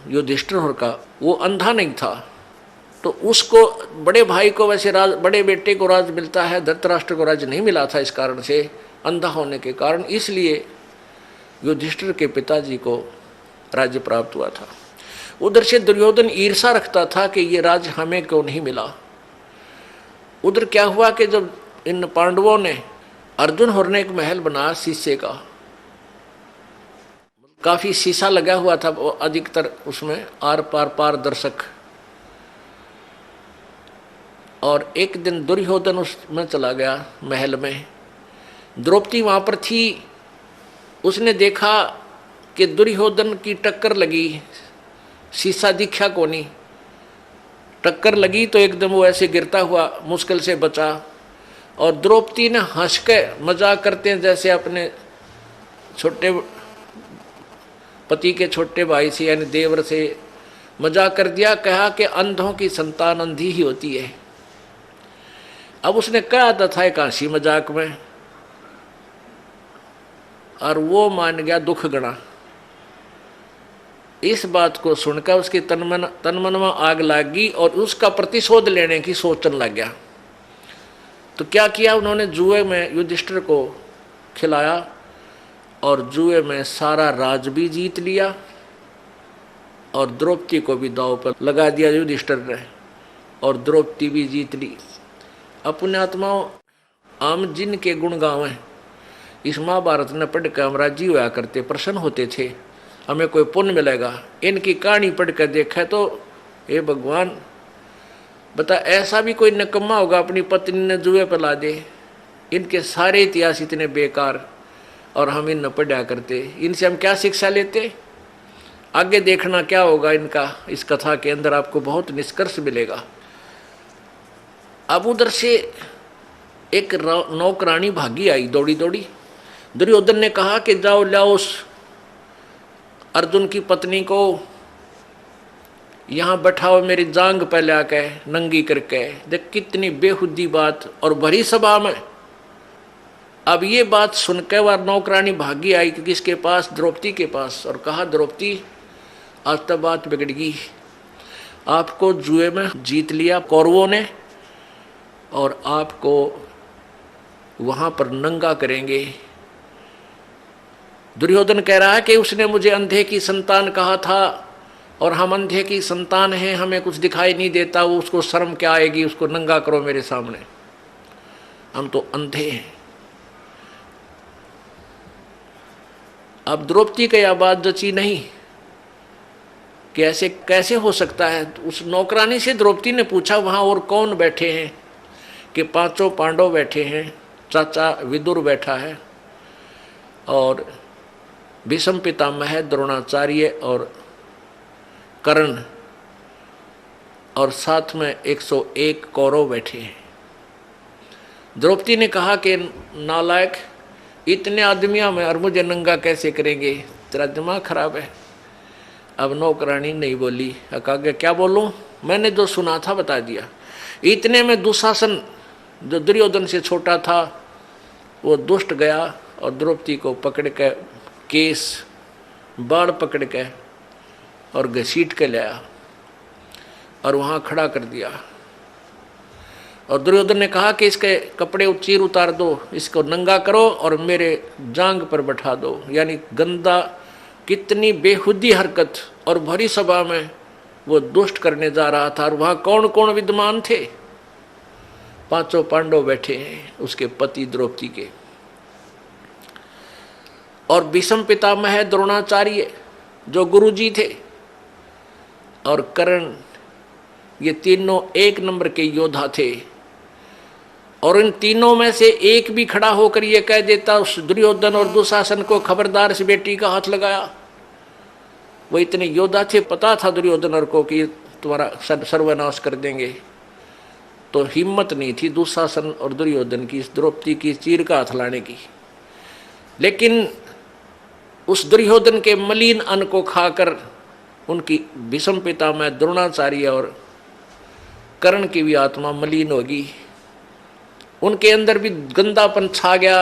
युधिष्ठिर का, वो अंधा नहीं था, तो उसको बड़े भाई को वैसे राज, बड़े बेटे को राज मिलता है, धृतराष्ट्र को राज नहीं मिला था इस कारण से, अंधा होने के कारण, इसलिए युधिष्ठिर के पिताजी को राज्य प्राप्त हुआ था। उधर से दुर्योधन ईर्षा रखता था कि ये राज हमें क्यों नहीं मिला। उधर क्या हुआ कि जब इन पांडवों ने अर्जुन होर ने एक महल बनाया शीशे का, काफी शीशा लगा हुआ था अधिकतर उसमें, आर पार पारदर्शक। और एक दिन दुर्योधन उसमें चला गया महल में, द्रौपदी वहां पर थी, उसने देखा कि दुर्योधन की टक्कर लगी, शीशा दिखा को नहीं, टक्कर लगी तो एकदम वो ऐसे गिरता हुआ मुश्किल से बचा। और द्रौपदी ने हंस के मजाक करते हैं जैसे अपने छोटे पति के छोटे भाई से यानी देवर से मजाक कर दिया, कहा कि अंधों की संतान अंधी ही होती है। अब उसने कहा था एक हंसी मजाक में, और वो मान गया दुख गणा। इस बात को सुनकर उसकी तनमन में आग लगी और उसका प्रतिशोध लेने की सोचने लग गया। तो क्या किया उन्होंने, जुए में युधिष्ठिर को खिलाया और जुए में सारा राज भी जीत लिया और द्रौपदी को भी दांव पर लगा दिया युधिष्ठिर ने, और द्रौपदी भी जीत ली। अपने आत्माओं आम जिन के गुण गावें, इस महाभारत ने पढ़ कर हम राजी हुआ करते, प्रसन्न होते थे, हमें कोई पुण्य मिलेगा। इनकी कहानी पढ़ कर देखा तो हे भगवान बता, ऐसा भी कोई निकम्मा होगा अपनी पत्नी ने जुए पर ला दे। इनके सारे इतिहास इतने बेकार और हम इन न पढ़ा करते, इनसे हम क्या शिक्षा लेते। आगे देखना क्या होगा इनका, इस कथा के अंदर आपको बहुत निष्कर्ष मिलेगा। अब उधर से एक नौकरानी भागी आई दौड़ी दौड़ी। दुर्योधन ने कहा कि जाओ लाओ उस अर्जुन की पत्नी को यहाँ बैठाओ, मेरी जांग पे ला के नंगी करके। देख कितनी बेहुदी बात, और भरी सभा में। अब ये बात सुनकर वह नौकरानी भागी आई कि किसके पास, द्रौपदी के पास, और कहा द्रौपदी आज तक बात बिगड़ गई, आपको जुए में जीत लिया कौरवों ने और आपको वहां पर नंगा करेंगे। दुर्योधन कह रहा है कि उसने मुझे अंधे की संतान कहा था और हम अंधे की संतान हैं, हमें कुछ दिखाई नहीं देता, वो उसको शर्म क्या आएगी, उसको नंगा करो मेरे सामने, हम तो अंधे हैं। अब द्रौपदी का यह बात जची नहीं कि ऐसे कैसे हो सकता है। उस नौकरानी से द्रौपदी ने पूछा वहां और कौन बैठे हैं, कि पांचों पांडव बैठे हैं, चाचा विदुर बैठा है और भीष्म पितामह, द्रोणाचार्य और कर्ण, और साथ में 101 कौरव बैठे हैं। द्रौपदी ने कहा कि नालायक, इतने आदमियों में और मुझे नंगा कैसे करेंगे, तेरा दिमाग खराब है। अब नौकरानी नहीं बोली, कहा क्या बोलूं, मैंने जो सुना था बता दिया। इतने में दुशासन जो दुर्योधन से छोटा था वो दुष्ट गया और द्रौपदी को पकड़ के केस बाढ़ पकड़ के और घसीट के लाया और वहाँ खड़ा कर दिया। और दुर्योधन ने कहा कि इसके कपड़े चीर उतार दो, इसको नंगा करो और मेरे जांग पर बैठा दो। यानी गंदा, कितनी बेहुदी हरकत, और भरी सभा में वो दुष्ट करने जा रहा था। और वहाँ कौन कौन विद्यमान थे, पांचों पांडव बैठे हैं, उसके पति द्रौपदी के, और भीष्म पितामह द्रोणाचार्य जो गुरुजी थे, और कर्ण, ये तीनों एक नंबर के योद्धा थे। और इन तीनों में से एक भी खड़ा होकर ये कह देता उस दुर्योधन और दुशासन को, खबरदार इस बेटी का हाथ लगाया। वो इतने योद्धा थे, पता था दुर्योधन को कि तुम्हारा सर्वनाश कर देंगे, तो हिम्मत नहीं थी दुशासन और दुर्योधन की इस द्रौपदी की चीर का हाथ लाने की। लेकिन उस दुर्योधन के मलिन अन्न को खाकर उनकी भीष्म पितामह द्रोणाचार्य और कर्ण की भी आत्मा मलिन होगी, उनके अंदर भी गंदापन छा गया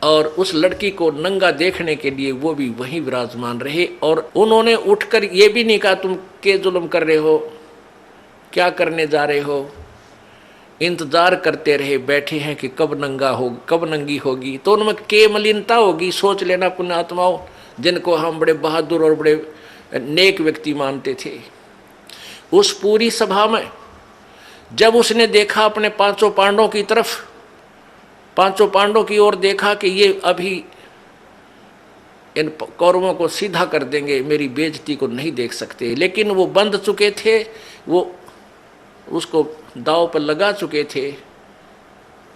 और उस लड़की को नंगा देखने के लिए वो भी वहीं विराजमान रहे। और उन्होंने उठकर ये भी नहीं कहा तुम के जुल्म कर रहे हो, क्या करने जा रहे हो। इंतजार करते रहे, बैठे हैं कि कब नंगा हो, कब नंगी होगी। तो उनमें के मलिनता होगी। सोच लेना पुण्यात्माओं, जिनको हम बड़े बहादुर और बड़े नेक व्यक्ति मानते थे। उस पूरी सभा में जब उसने देखा अपने पांचों पांडवों की तरफ, पांचों पांडवों की ओर देखा कि ये अभी इन कौरवों को सीधा कर देंगे, मेरी बेइज्जती को नहीं देख सकते। लेकिन वो बंध चुके थे, वो उसको दांव पर लगा चुके थे,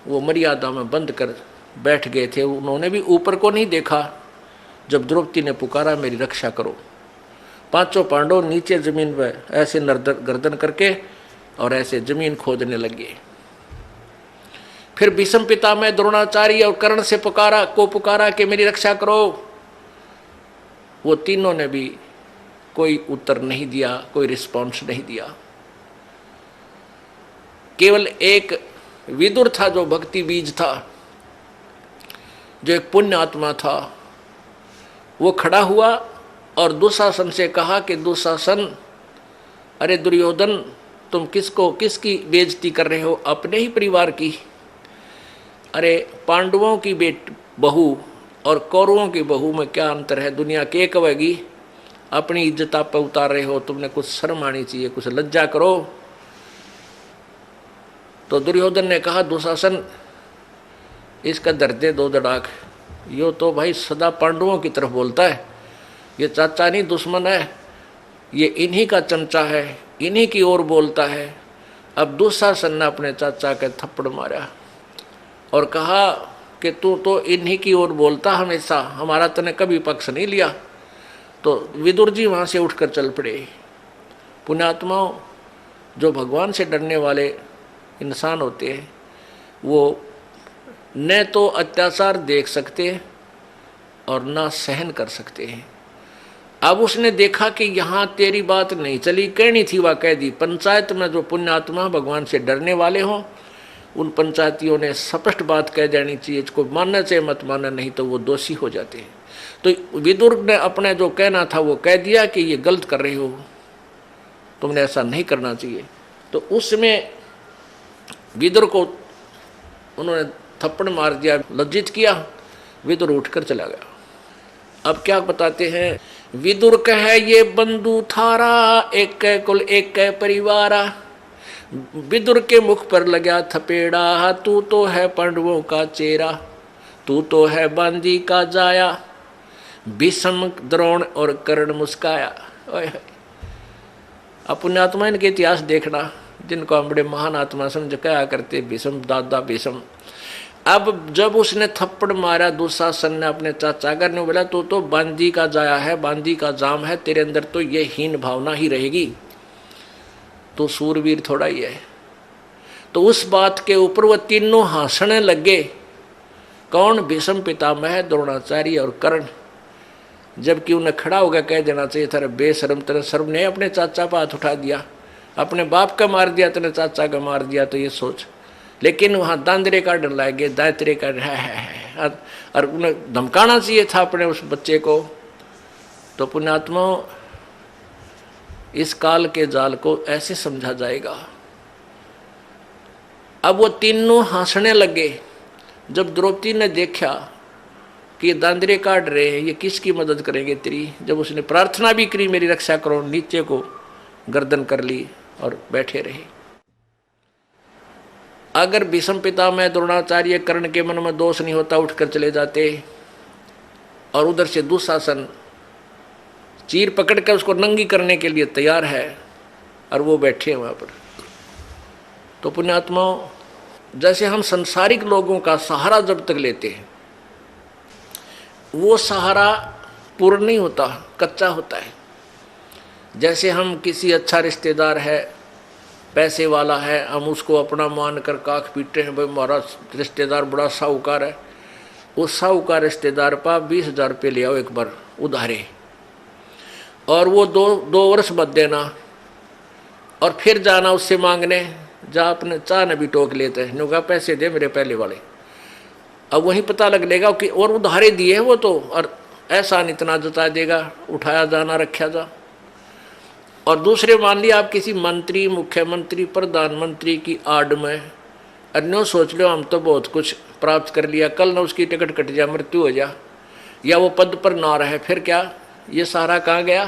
वो मर्यादा में बंद कर बैठ गए थे। उन्होंने भी ऊपर को नहीं देखा। जब द्रौपदी ने पुकारा मेरी रक्षा करो, पांचों पांडव नीचे जमीन पर ऐसे गर्दन करके और ऐसे जमीन खोदने लगे। फिर भीष्म पितामह, द्रोणाचार्य और कर्ण से पुकारा कि मेरी रक्षा करो। वो तीनों ने भी कोई उत्तर नहीं दिया, कोई रिस्पॉन्स नहीं दिया। केवल एक विदुर था जो भक्ति बीज था, जो एक पुण्य आत्मा था। वो खड़ा हुआ और दुशासन से कहा कि दुशासन, अरे दुर्योधन, तुम किसकी बेइज्जती कर रहे हो? अपने ही परिवार की। अरे पांडवों की बहू और कौरवों की बहू में क्या अंतर है? दुनिया के कहेगी अपनी इज्जत आप पर उतार रहे हो, तुमने कुछ शर्म आनी चाहिए, कुछ लज्जा करो। तो दुर्योधन ने कहा दुशासन, इसका दर्दे दो दड़ाक, यो तो भाई सदा पांडवों की तरफ बोलता है, ये चाचा नहीं दुश्मन है, ये इन्हीं का चमचा है, इन्हीं की ओर बोलता है। अब दुशासन ने अपने चाचा के थप्पड़ मारा और कहा कि तू तो इन्हीं की ओर बोलता हमेशा, हमारा तूने कभी पक्ष नहीं लिया। तो विदुर जी वहाँ से उठकर चल पड़े। पुण्यात्माओं, जो भगवान से डरने वाले इंसान होते हैं वो न तो अत्याचार देख सकते और ना सहन कर सकते हैं। अब उसने देखा कि यहाँ तेरी बात नहीं चली, कहनी थी वह कह दी। पंचायत में जो पुण्यात्मा भगवान से डरने वाले हों, उन पंचायतियों ने स्पष्ट बात कह देनी चाहिए, इसको मानना चाहिए मत मानना, नहीं तो वो दोषी हो जाते हैं। तो विदुर ने अपने जो कहना था वो कह दिया कि ये गलत कर रहे हो, तुमने ऐसा नहीं करना चाहिए। तो उसमें विदुर को उन्होंने थप्पड़ मार दिया, लज्जित किया। विदुर उठकर चला गया। अब क्या बताते हैं, विदुर कहे ये बंधु थारा, एक कुल एक परिवारा। विदुर के मुख पर लगा थपेड़ा, तू तो है पांडवों का चेहरा, तू तो है बांदी का जाया। भीष्म, द्रोण और कर्ण मुस्काया। अपने आत्मा इनके इतिहास देखना, जिनको हम बड़े महान आत्मा समझ कहा करते, भीष्म दादा भीष्म। अब जब उसने थप्पड़ मारा दुशासन ने अपने चाचा कर ने बोला तू तो बांदी का जाया है, बांदी का जाम है, तेरे अंदर तो ये हीन भावना ही रहेगी, तो सूरवीर थोड़ा ही है। तो उस बात के ऊपर वो तीनों हंसने लगे। कौन? भीष्म पितामह, द्रोणाचार्य और कर्ण। जबकि उन्हें खड़ा होकर कह देना चाहिए था, बेशरम तेरे शर्म ने अपने चाचा पर हाथ उठा दिया, अपने बाप का मार दिया, तेरे चाचा का मार दिया, तो ये सोच। लेकिन वहाँ दांदरे का डर लागे, दायत्रे का है, और उन्हें धमकाना चाहिए था अपने उस बच्चे को। तो पुण्यात्माओं, इस काल के जाल को ऐसे समझा जाएगा। अब वो तीनों हंसने लगे। जब द्रौपदी ने देखा कि ये दांदरे काट रहे हैं, ये किसकी मदद करेंगे तेरी, जब उसने प्रार्थना भी करी मेरी रक्षा करो, नीचे को गर्दन कर ली और बैठे रहे। अगर भीष्म पितामह, द्रोणाचार्य, कर्ण के मन में दोष नहीं होता, उठकर चले जाते। और उधर से दुशासन चीर पकड़ कर उसको नंगी करने के लिए तैयार है, और वो बैठे हैं वहाँ पर। तो पुण्यात्माओं, जैसे हम संसारिक लोगों का सहारा जब तक लेते हैं, वो सहारा पूर्ण नहीं होता, कच्चा होता है। जैसे हम किसी अच्छा रिश्तेदार है, पैसे वाला है, हम उसको अपना मान कर काख पीटते हैं, भाई हमारा रिश्तेदार बड़ा साहूकार है। उस साहूकार रिश्तेदार पर 20,000 रुपये ले आओ एक बार उधारे, और वो दो वर्ष बाद देना, और फिर जाना उससे मांगने, जा अपने चाह ने भी टोक लेते हैं, नुका पैसे दे मेरे पहले वाले। अब वहीं पता लग लेगा कि और उधारे दिए हैं वो तो, और एहसान इतना जता देगा, उठाया जाना रखा जा। और दूसरे मान लिया आप किसी मंत्री, मुख्यमंत्री, प्रधानमंत्री की आड़ में अन्यों सोच लो हम तो बहुत कुछ प्राप्त कर लिया, कल ना उसकी टिकट कट जाए, मृत्यु हो जा, या वो पद पर ना रहे, फिर क्या, ये सहारा कहाँ गया।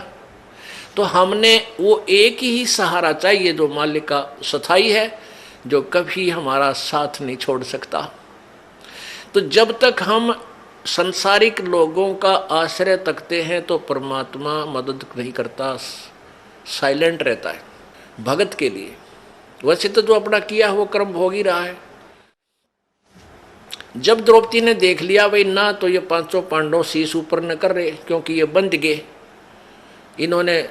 तो हमने वो एक ही सहारा चाहिए जो मालिक का स्थायी है, जो कभी हमारा साथ नहीं छोड़ सकता। तो जब तक हम संसारिक लोगों का आश्रय तकते हैं तो परमात्मा मदद नहीं करता, साइलेंट रहता है भगत के लिए। वैसे तो जो अपना किया वो कर्म भोग ही रहा है। जब द्रौपदी ने देख लिया भाई ना तो ये पांचों पांडव शीश ऊपर न कर रहे, क्योंकि ये बंध गए, इन्होंने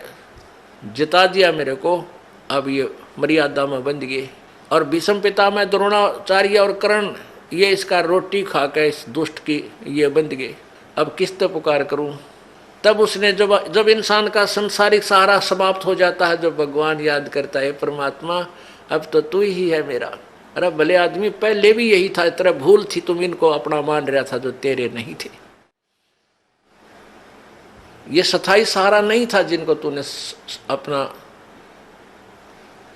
जिता दिया मेरे को, अब ये मर्यादा में बंध गए। और भीष्म पितामह, द्रोणाचार्य और कर्ण, ये इसका रोटी खा के इस दुष्ट की ये बंध गए, अब किस तो पुकार करूं। तब उसने जब इंसान का संसारिक सहारा समाप्त हो जाता है, जब भगवान याद करता है परमात्मा अब तो तू ही है मेरा। अरे भले आदमी पहले भी यही था, तेरा भूल थी, तुम इनको अपना मान रहा था जो तेरे नहीं थे। ये स्थायी सहारा नहीं था जिनको तूने अपना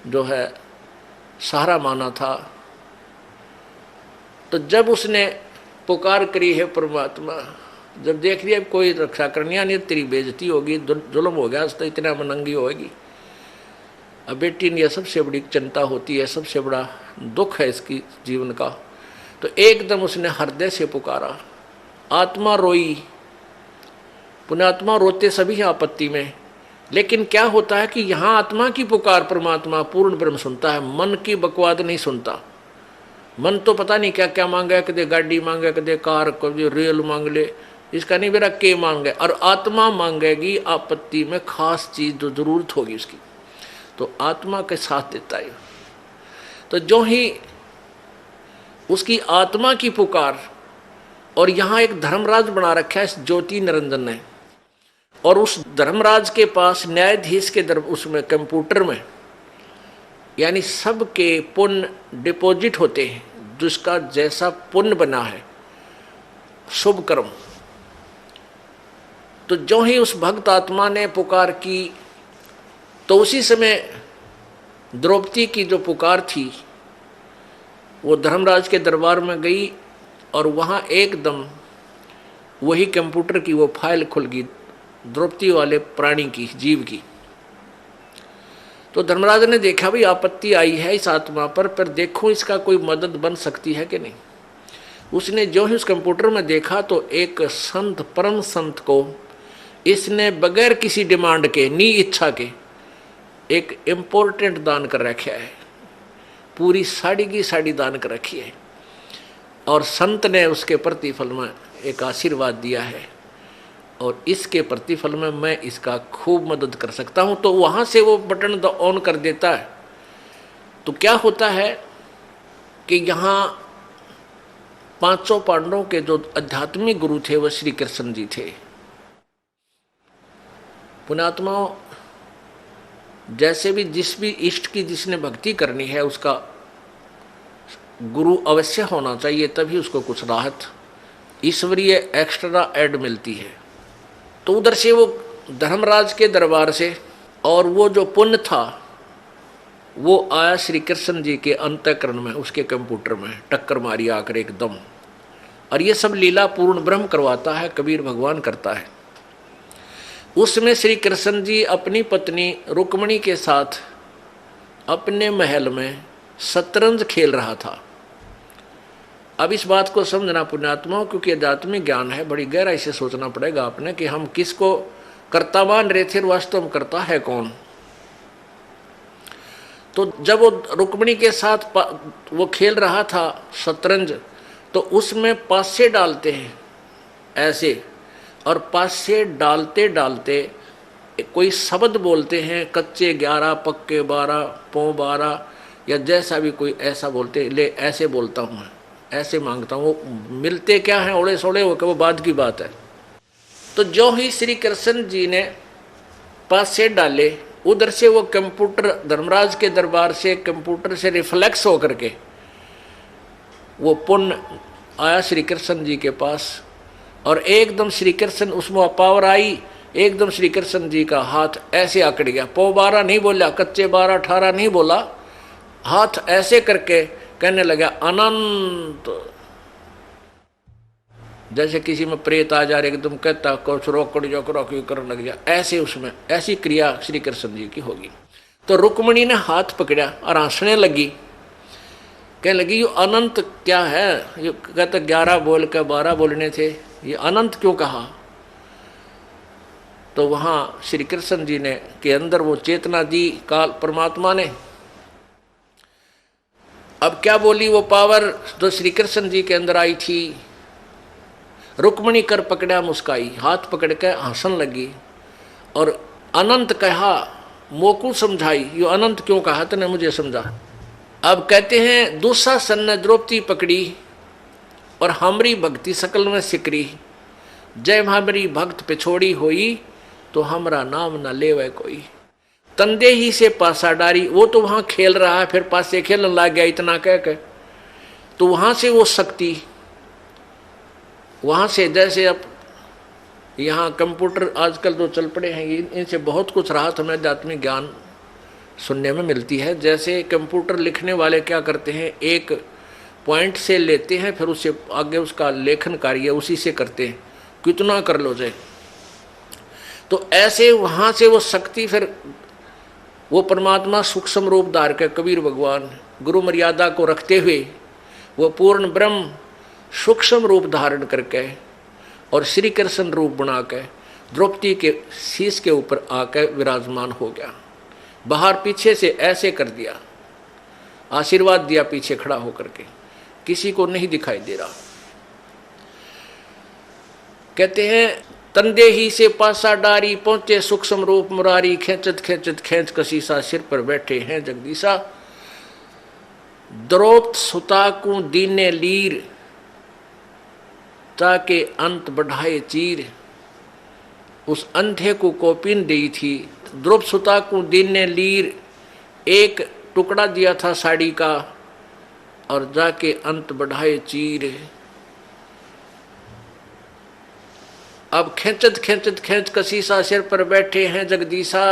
जो है सहारा माना था। तो जब उसने पुकार करी है परमात्मा, जब देख लिया कोई रक्षा करनी नहीं, तेरी बेइज्जती होगी, जुल्म हो गया तो इतना मनंगी होगी। अब बेटी ने यह सबसे बड़ी चिंता होती है, सबसे बड़ा दुख है इसकी जीवन का। तो एकदम उसने हृदय से पुकारा, आत्मा रोई। पुण्यात्मा रोते सभी हैं आपत्ति में, लेकिन क्या होता है कि यहाँ आत्मा की पुकार परमात्मा पूर्ण ब्रह्म सुनता है, मन की बकवाद नहीं सुनता। मन तो पता नहीं क्या क्या मांगा, कदे गाड़ी मांगे, कदे कार, कदे रेल मांग ले, इसका नहीं मेरा के मांगे। और आत्मा मांगेगी आपत्ति में खास चीज जो जरूरत होगी उसकी, तो आत्मा के साथ देता है। तो जो ही उसकी आत्मा की पुकार, और यहाँ एक धर्मराज बना रखा है इस ज्योति निरंजन ने, और उस धर्मराज के पास न्यायाधीश के उसमें कंप्यूटर में यानी सबके पुण्य डिपॉजिट होते हैं, जिसका जैसा पुण्य बना है शुभ कर्म। तो जो ही उस भक्त आत्मा ने पुकार की, तो उसी समय द्रौपदी की जो पुकार थी वो धर्मराज के दरबार में गई, और वहाँ एकदम वही कंप्यूटर की वो फाइल खुल गई द्रौपदी वाले प्राणी की, जीव की। तो धर्मराज ने देखा भी आपत्ति आई है इस आत्मा पर देखो इसका कोई मदद बन सकती है कि नहीं। उसने जो ही उस कंप्यूटर में देखा तो एक संत, परम संत को इसने बगैर किसी डिमांड के, नी इच्छा के, एक इम्पोर्टेंट दान कर रखा है, पूरी साड़ी की साड़ी दान कर रखी है। और संत ने उसके प्रतिफल में एक आशीर्वाद दिया है, और इसके प्रतिफल में मैं इसका खूब मदद कर सकता हूं। तो वहां से वो बटन ऑन कर देता है। तो क्या होता है कि यहाँ पांचों पांडवों के जो आध्यात्मिक गुरु थे वह श्री कृष्ण जी थे। पुण्यात्माओं, जैसे भी जिस भी इष्ट की जिसने भक्ति करनी है उसका गुरु अवश्य होना चाहिए, तभी उसको कुछ राहत ईश्वरीय एक्स्ट्रा ऐड मिलती है। तो उधर से वो धर्मराज के दरबार से, और वो जो पुण्य था वो आया श्री कृष्ण जी के अंतःकरण में, उसके कंप्यूटर में टक्कर मारी आकर एकदम। और ये सब लीला पूर्ण ब्रह्म करवाता है, कबीर भगवान करता है। उसमें श्री कृष्ण जी अपनी पत्नी रुक्मणी के साथ अपने महल में शतरंज खेल रहा था। अब इस बात को समझना पुण्यात्माओं, क्योंकि आध्यात्मिक ज्ञान है, बड़ी गहराई से सोचना पड़ेगा आपने कि हम किसको कर्ता मान रहे थे और वास्तव में करता है कौन। तो जब वो रुक्मणी के साथ वो खेल रहा था शतरंज, तो उसमें पासे डालते हैं ऐसे, और पासे डालते डालते कोई शब्द बोलते हैं, कच्चे 11 पक्के 12 पौ 12, या जैसा भी कोई ऐसा बोलते, ले ऐसे बोलता हूँ मैं, ऐसे मांगता हूँ। वो मिलते क्या हैं ओले सोले, वो बाद की बात है। तो जो ही श्री कृष्ण जी ने पासे डाले, उधर से वो कंप्यूटर धर्मराज के दरबार से कंप्यूटर से रिफ्लेक्स होकर के वो पुण्य आया श्री कृष्ण जी के पास और एकदम श्री कृष्ण, उसमें पावर आई, एकदम श्री कृष्ण जी का हाथ ऐसे आकड़ गया। पौ 12 नहीं बोला, कच्चे 12 18 नहीं बोला, हाथ ऐसे करके कहने लगा अनंत। जैसे किसी में प्रेत आ जा रहे एकदम कहता कुछ रोकड़ जो करने लग जा, ऐसे उसमें ऐसी क्रिया श्री कृष्ण जी की होगी। तो रुक्मणी ने हाथ पकड़ा और हंसने लगी, कहने लगी ये अनंत क्या है, ये कहते 11 बोल के 12 बोलने थे, ये अनंत क्यों कहा। तो वहां श्री कृष्ण जी ने के अंदर वो चेतना दी काल परमात्मा ने। अब क्या बोली वो पावर जो श्री कृष्ण जी के अंदर आई थी, रुक्मणी कर पकड़ा, मुस्काई, हाथ पकड़ के हंसन लगी और अनंत कहा, मोकू समझाई, यो अनंत क्यों कहा तने मुझे समझा। अब कहते हैं दुशासन ने द्रौपदी पकड़ी और हमरी भक्ति सकल में सिकरी, जय हमारी भक्त पिछोड़ी होई तो हमरा नाम न लेवे कोई। तंदे ही से पासा डारी, वो तो वहां खेल रहा है, फिर पासे खेलने लग गया इतना कह के, तो वहां से वो शक्ति, वहां से जैसे अब यहाँ कंप्यूटर आजकल जो चल पड़े हैं, इनसे बहुत कुछ राहत हमें आध्यात्मिक ज्ञान सुनने में मिलती है। जैसे कंप्यूटर लिखने वाले क्या करते हैं, एक पॉइंट से लेते हैं, फिर उससे आगे उसका लेखन कार्य उसी से करते हैं, कितना कर लो जाए। तो ऐसे वहाँ से वो शक्ति, फिर वो परमात्मा सूक्ष्म रूप धार के कबीर भगवान गुरु मर्यादा को रखते हुए वो पूर्ण ब्रह्म सूक्ष्म रूप धारण करके और श्री कृष्ण रूप बना के द्रौपदी के शीश के ऊपर आकर विराजमान हो गया। बाहर पीछे से ऐसे कर दिया, आशीर्वाद दिया पीछे खड़ा होकर के, किसी को नहीं दिखाई दे रहा। कहते हैं तंदे ही से पासा डारी, पहुंचे सूक्ष्म रूप मुरारी, खेचत खेचत खेच कसीसा, सिर पर बैठे हैं जगदीशा। द्रौपद सुता को दीने लीर, ताके अंत बढ़ाए चीर। उस अंधे को कौपीन दी थी। द्रौपद सुता को दीन ने लीर, एक टुकड़ा दिया था साड़ी का, और जाके अंत बढ़ाए चीर। अब खेचत खेचत खेच कसीसा, सिर पर बैठे हैं जगदीशा।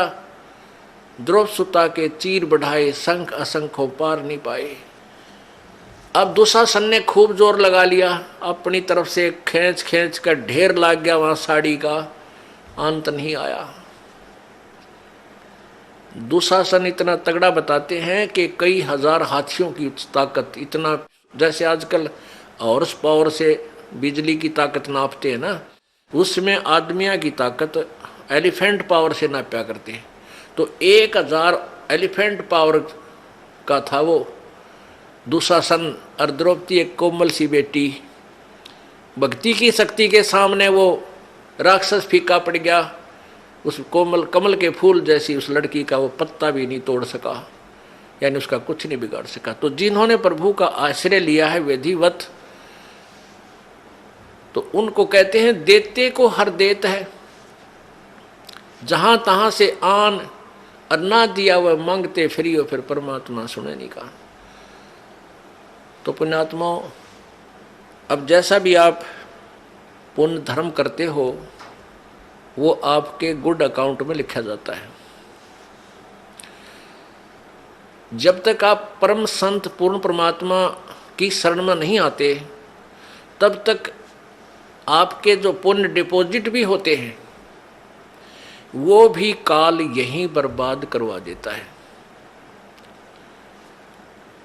द्रौपद सुता के चीर बढ़ाए, संख असंख्यों पार नहीं पाए। अब दुशासन ने खूब जोर लगा लिया, अपनी तरफ से खींच खींच कर ढेर लाग गया वहां साड़ी का, अंत नहीं आया। दुशासन इतना तगड़ा बताते हैं कि कई हजार हाथियों की ताकत, इतना जैसे आजकल हॉर्स पावर से बिजली की ताकत नापते हैं ना, उसमें आदमिया की ताकत एलिफेंट पावर से नापा करते हैं। तो 1000 एलिफेंट पावर का था वो दुशासन। और द्रौपदी एक कोमल सी बेटी, भक्ति की शक्ति के सामने वो राक्षस फीका पड़ गया। उस कोमल कमल के फूल जैसी उस लड़की का वो पत्ता भी नहीं तोड़ सका, यानी उसका कुछ नहीं बिगाड़ सका। तो जिन्होंने प्रभु का आश्रय लिया है विधिवत, तो उनको कहते हैं देते को हर देत है, जहां तहां से आन और ना दिया वह मांगते फिरियो, फिर परमात्मा सुने नहीं कहा। तो पुण्यात्माओं, अब जैसा भी आप पुण्य धर्म करते हो वो आपके गुड अकाउंट में लिखा जाता है। जब तक आप परम संत पूर्ण परमात्मा की शरण में नहीं आते, तब तक आपके जो पुण्य डिपॉजिट भी होते हैं वो भी काल यहीं बर्बाद करवा देता है।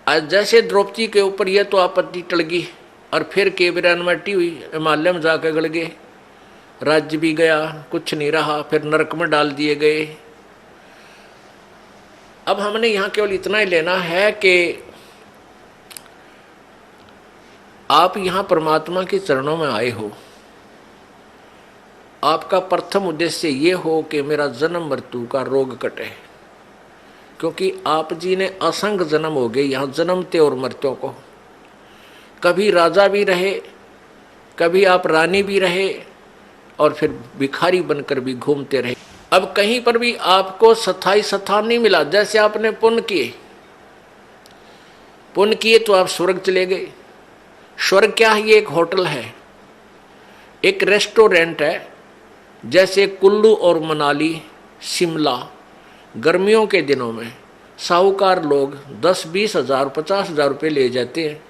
आज जैसे द्रौपदी के ऊपर यह तो आपत्ति टल गई और फिर केवरानवटी हुई, हिमालय में जाकर गड़ गए, राज्य भी गया, कुछ नहीं रहा, फिर नरक में डाल दिए गए। अब हमने यहाँ केवल इतना ही लेना है कि आप यहाँ परमात्मा के चरणों में आए हो, आपका प्रथम उद्देश्य ये हो कि मेरा जन्म मृत्यु का रोग कटे, क्योंकि आप जी ने असंख्य जन्म हो गए यहाँ जन्मते और मरते को। कभी राजा भी रहे, कभी आप रानी भी रहे, और फिर भिखारी बनकर भी घूमते रहे। अब कहीं पर भी आपको स्थायी स्थान नहीं मिला। जैसे आपने पुण्य किए तो आप स्वर्ग चले गए, स्वर्ग क्या है? ये एक होटल है, एक रेस्टोरेंट है। जैसे कुल्लू और मनाली, शिमला गर्मियों के दिनों में साहूकार लोग 10-20 हज़ार 50 हज़ार रुपये ले जाते हैं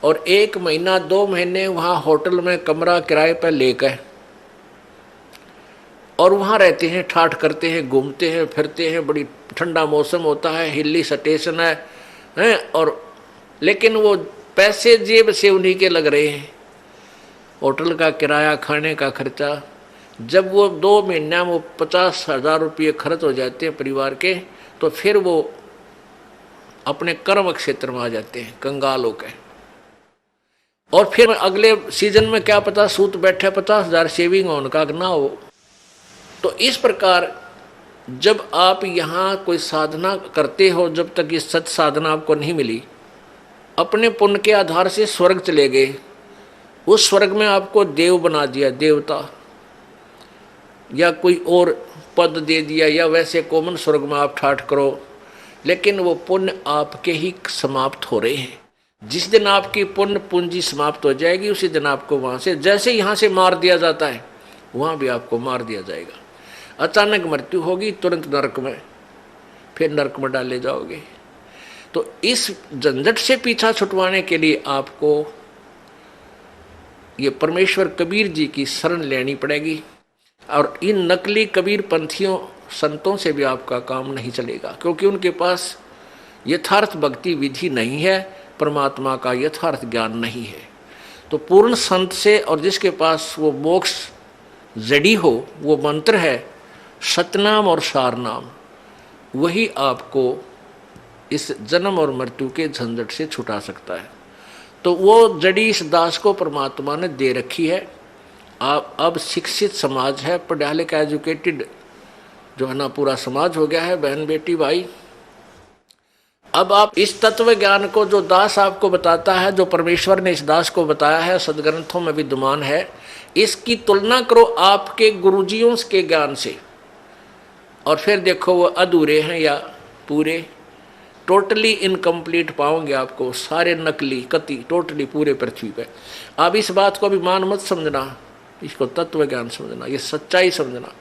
और 1 महीना 2 महीने वहाँ होटल में कमरा किराए पर लेकर और वहाँ रहते हैं, ठाठ करते हैं, घूमते हैं, फिरते हैं। बड़ी ठंडा मौसम होता है, हिली स्टेशन है और लेकिन वो पैसे जेब से उन्हीं के लग रहे हैं, होटल का किराया, खाने का खर्चा। जब वो 2 महीना वो 50 हज़ार रुपये खर्च हो जाते हैं परिवार के, तो फिर वो अपने कर्म क्षेत्र में आ जाते हैं कंगाल होकर। और फिर अगले सीजन में क्या पता सूत बैठे 50 हज़ार सेविंग होने का ना हो। तो इस प्रकार जब आप यहाँ कोई साधना करते हो, जब तक ये सच साधना आपको नहीं मिली, अपने पुण्य के आधार से स्वर्ग चले गए, उस स्वर्ग में आपको देव बना दिया, देवता, या कोई और पद दे दिया, या वैसे कॉमन स्वर्ग में आप ठाठ करो, लेकिन वो पुण्य आपके ही समाप्त हो रहे हैं। जिस दिन आपकी पुण्य पूंजी समाप्त हो जाएगी, उसी दिन आपको वहाँ से, जैसे यहाँ से मार दिया जाता है, वहाँ भी आपको मार दिया जाएगा। अचानक मृत्यु होगी, तुरंत नरक में, फिर नरक में डाले जाओगे। तो इस झंझट से पीछा छुटवाने के लिए आपको ये परमेश्वर कबीर जी की शरण लेनी पड़ेगी। और इन नकली कबीर पंथियों संतों से भी आपका काम नहीं चलेगा, क्योंकि उनके पास यथार्थ भक्ति विधि नहीं है, परमात्मा का यथार्थ ज्ञान नहीं है। तो पूर्ण संत से, और जिसके पास वो मोक्ष जड़ी हो, वो मंत्र है सतनाम और सारनाम, वही आपको इस जन्म और मृत्यु के झंझट से छुटा सकता है। तो वो जड़ी इस दास को परमात्मा ने दे रखी है। आप अब शिक्षित समाज है, पढ़ा लिखा एजुकेटेड जो है ना पूरा समाज हो गया है, बहन बेटी भाई। अब आप इस तत्व ज्ञान को जो दास आपको बताता है, जो परमेश्वर ने इस दास को बताया है, सदग्रंथों में विद्यमान है, इसकी तुलना करो आपके गुरुजियों के ज्ञान से, और फिर देखो वो अधूरे हैं या पूरे। टोटली इनकम्प्लीट पाओगे आपको, सारे नकली कति टोटली पूरे पृथ्वी पे। आप इस बात को अभिमान मत समझना, इसको तत्व ज्ञान समझना, ये सच्चाई समझना।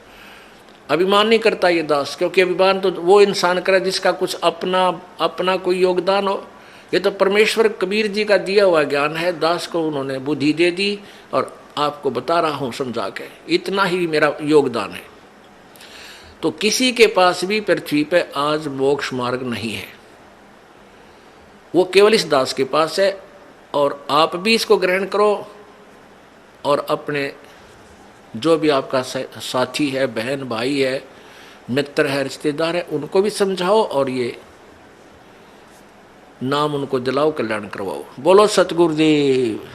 अभिमान नहीं करता ये दास, क्योंकि अभिमान तो वो इंसान करे जिसका कुछ अपना कोई योगदान हो। ये तो परमेश्वर कबीर जी का दिया हुआ ज्ञान है, दास को उन्होंने बुद्धि दे दी और आपको बता रहा हूँ समझा के, इतना ही मेरा योगदान है। तो किसी के पास भी पृथ्वी पे आज मोक्ष मार्ग नहीं है, वो केवल इस दास के पास है। और आप भी इसको ग्रहण करो और अपने जो भी आपका साथी है, बहन भाई है, मित्र है, रिश्तेदार है, उनको भी समझाओ और ये नाम उनको दिलाओ, कल्याण करवाओ। बोलो सतगुरुदेव।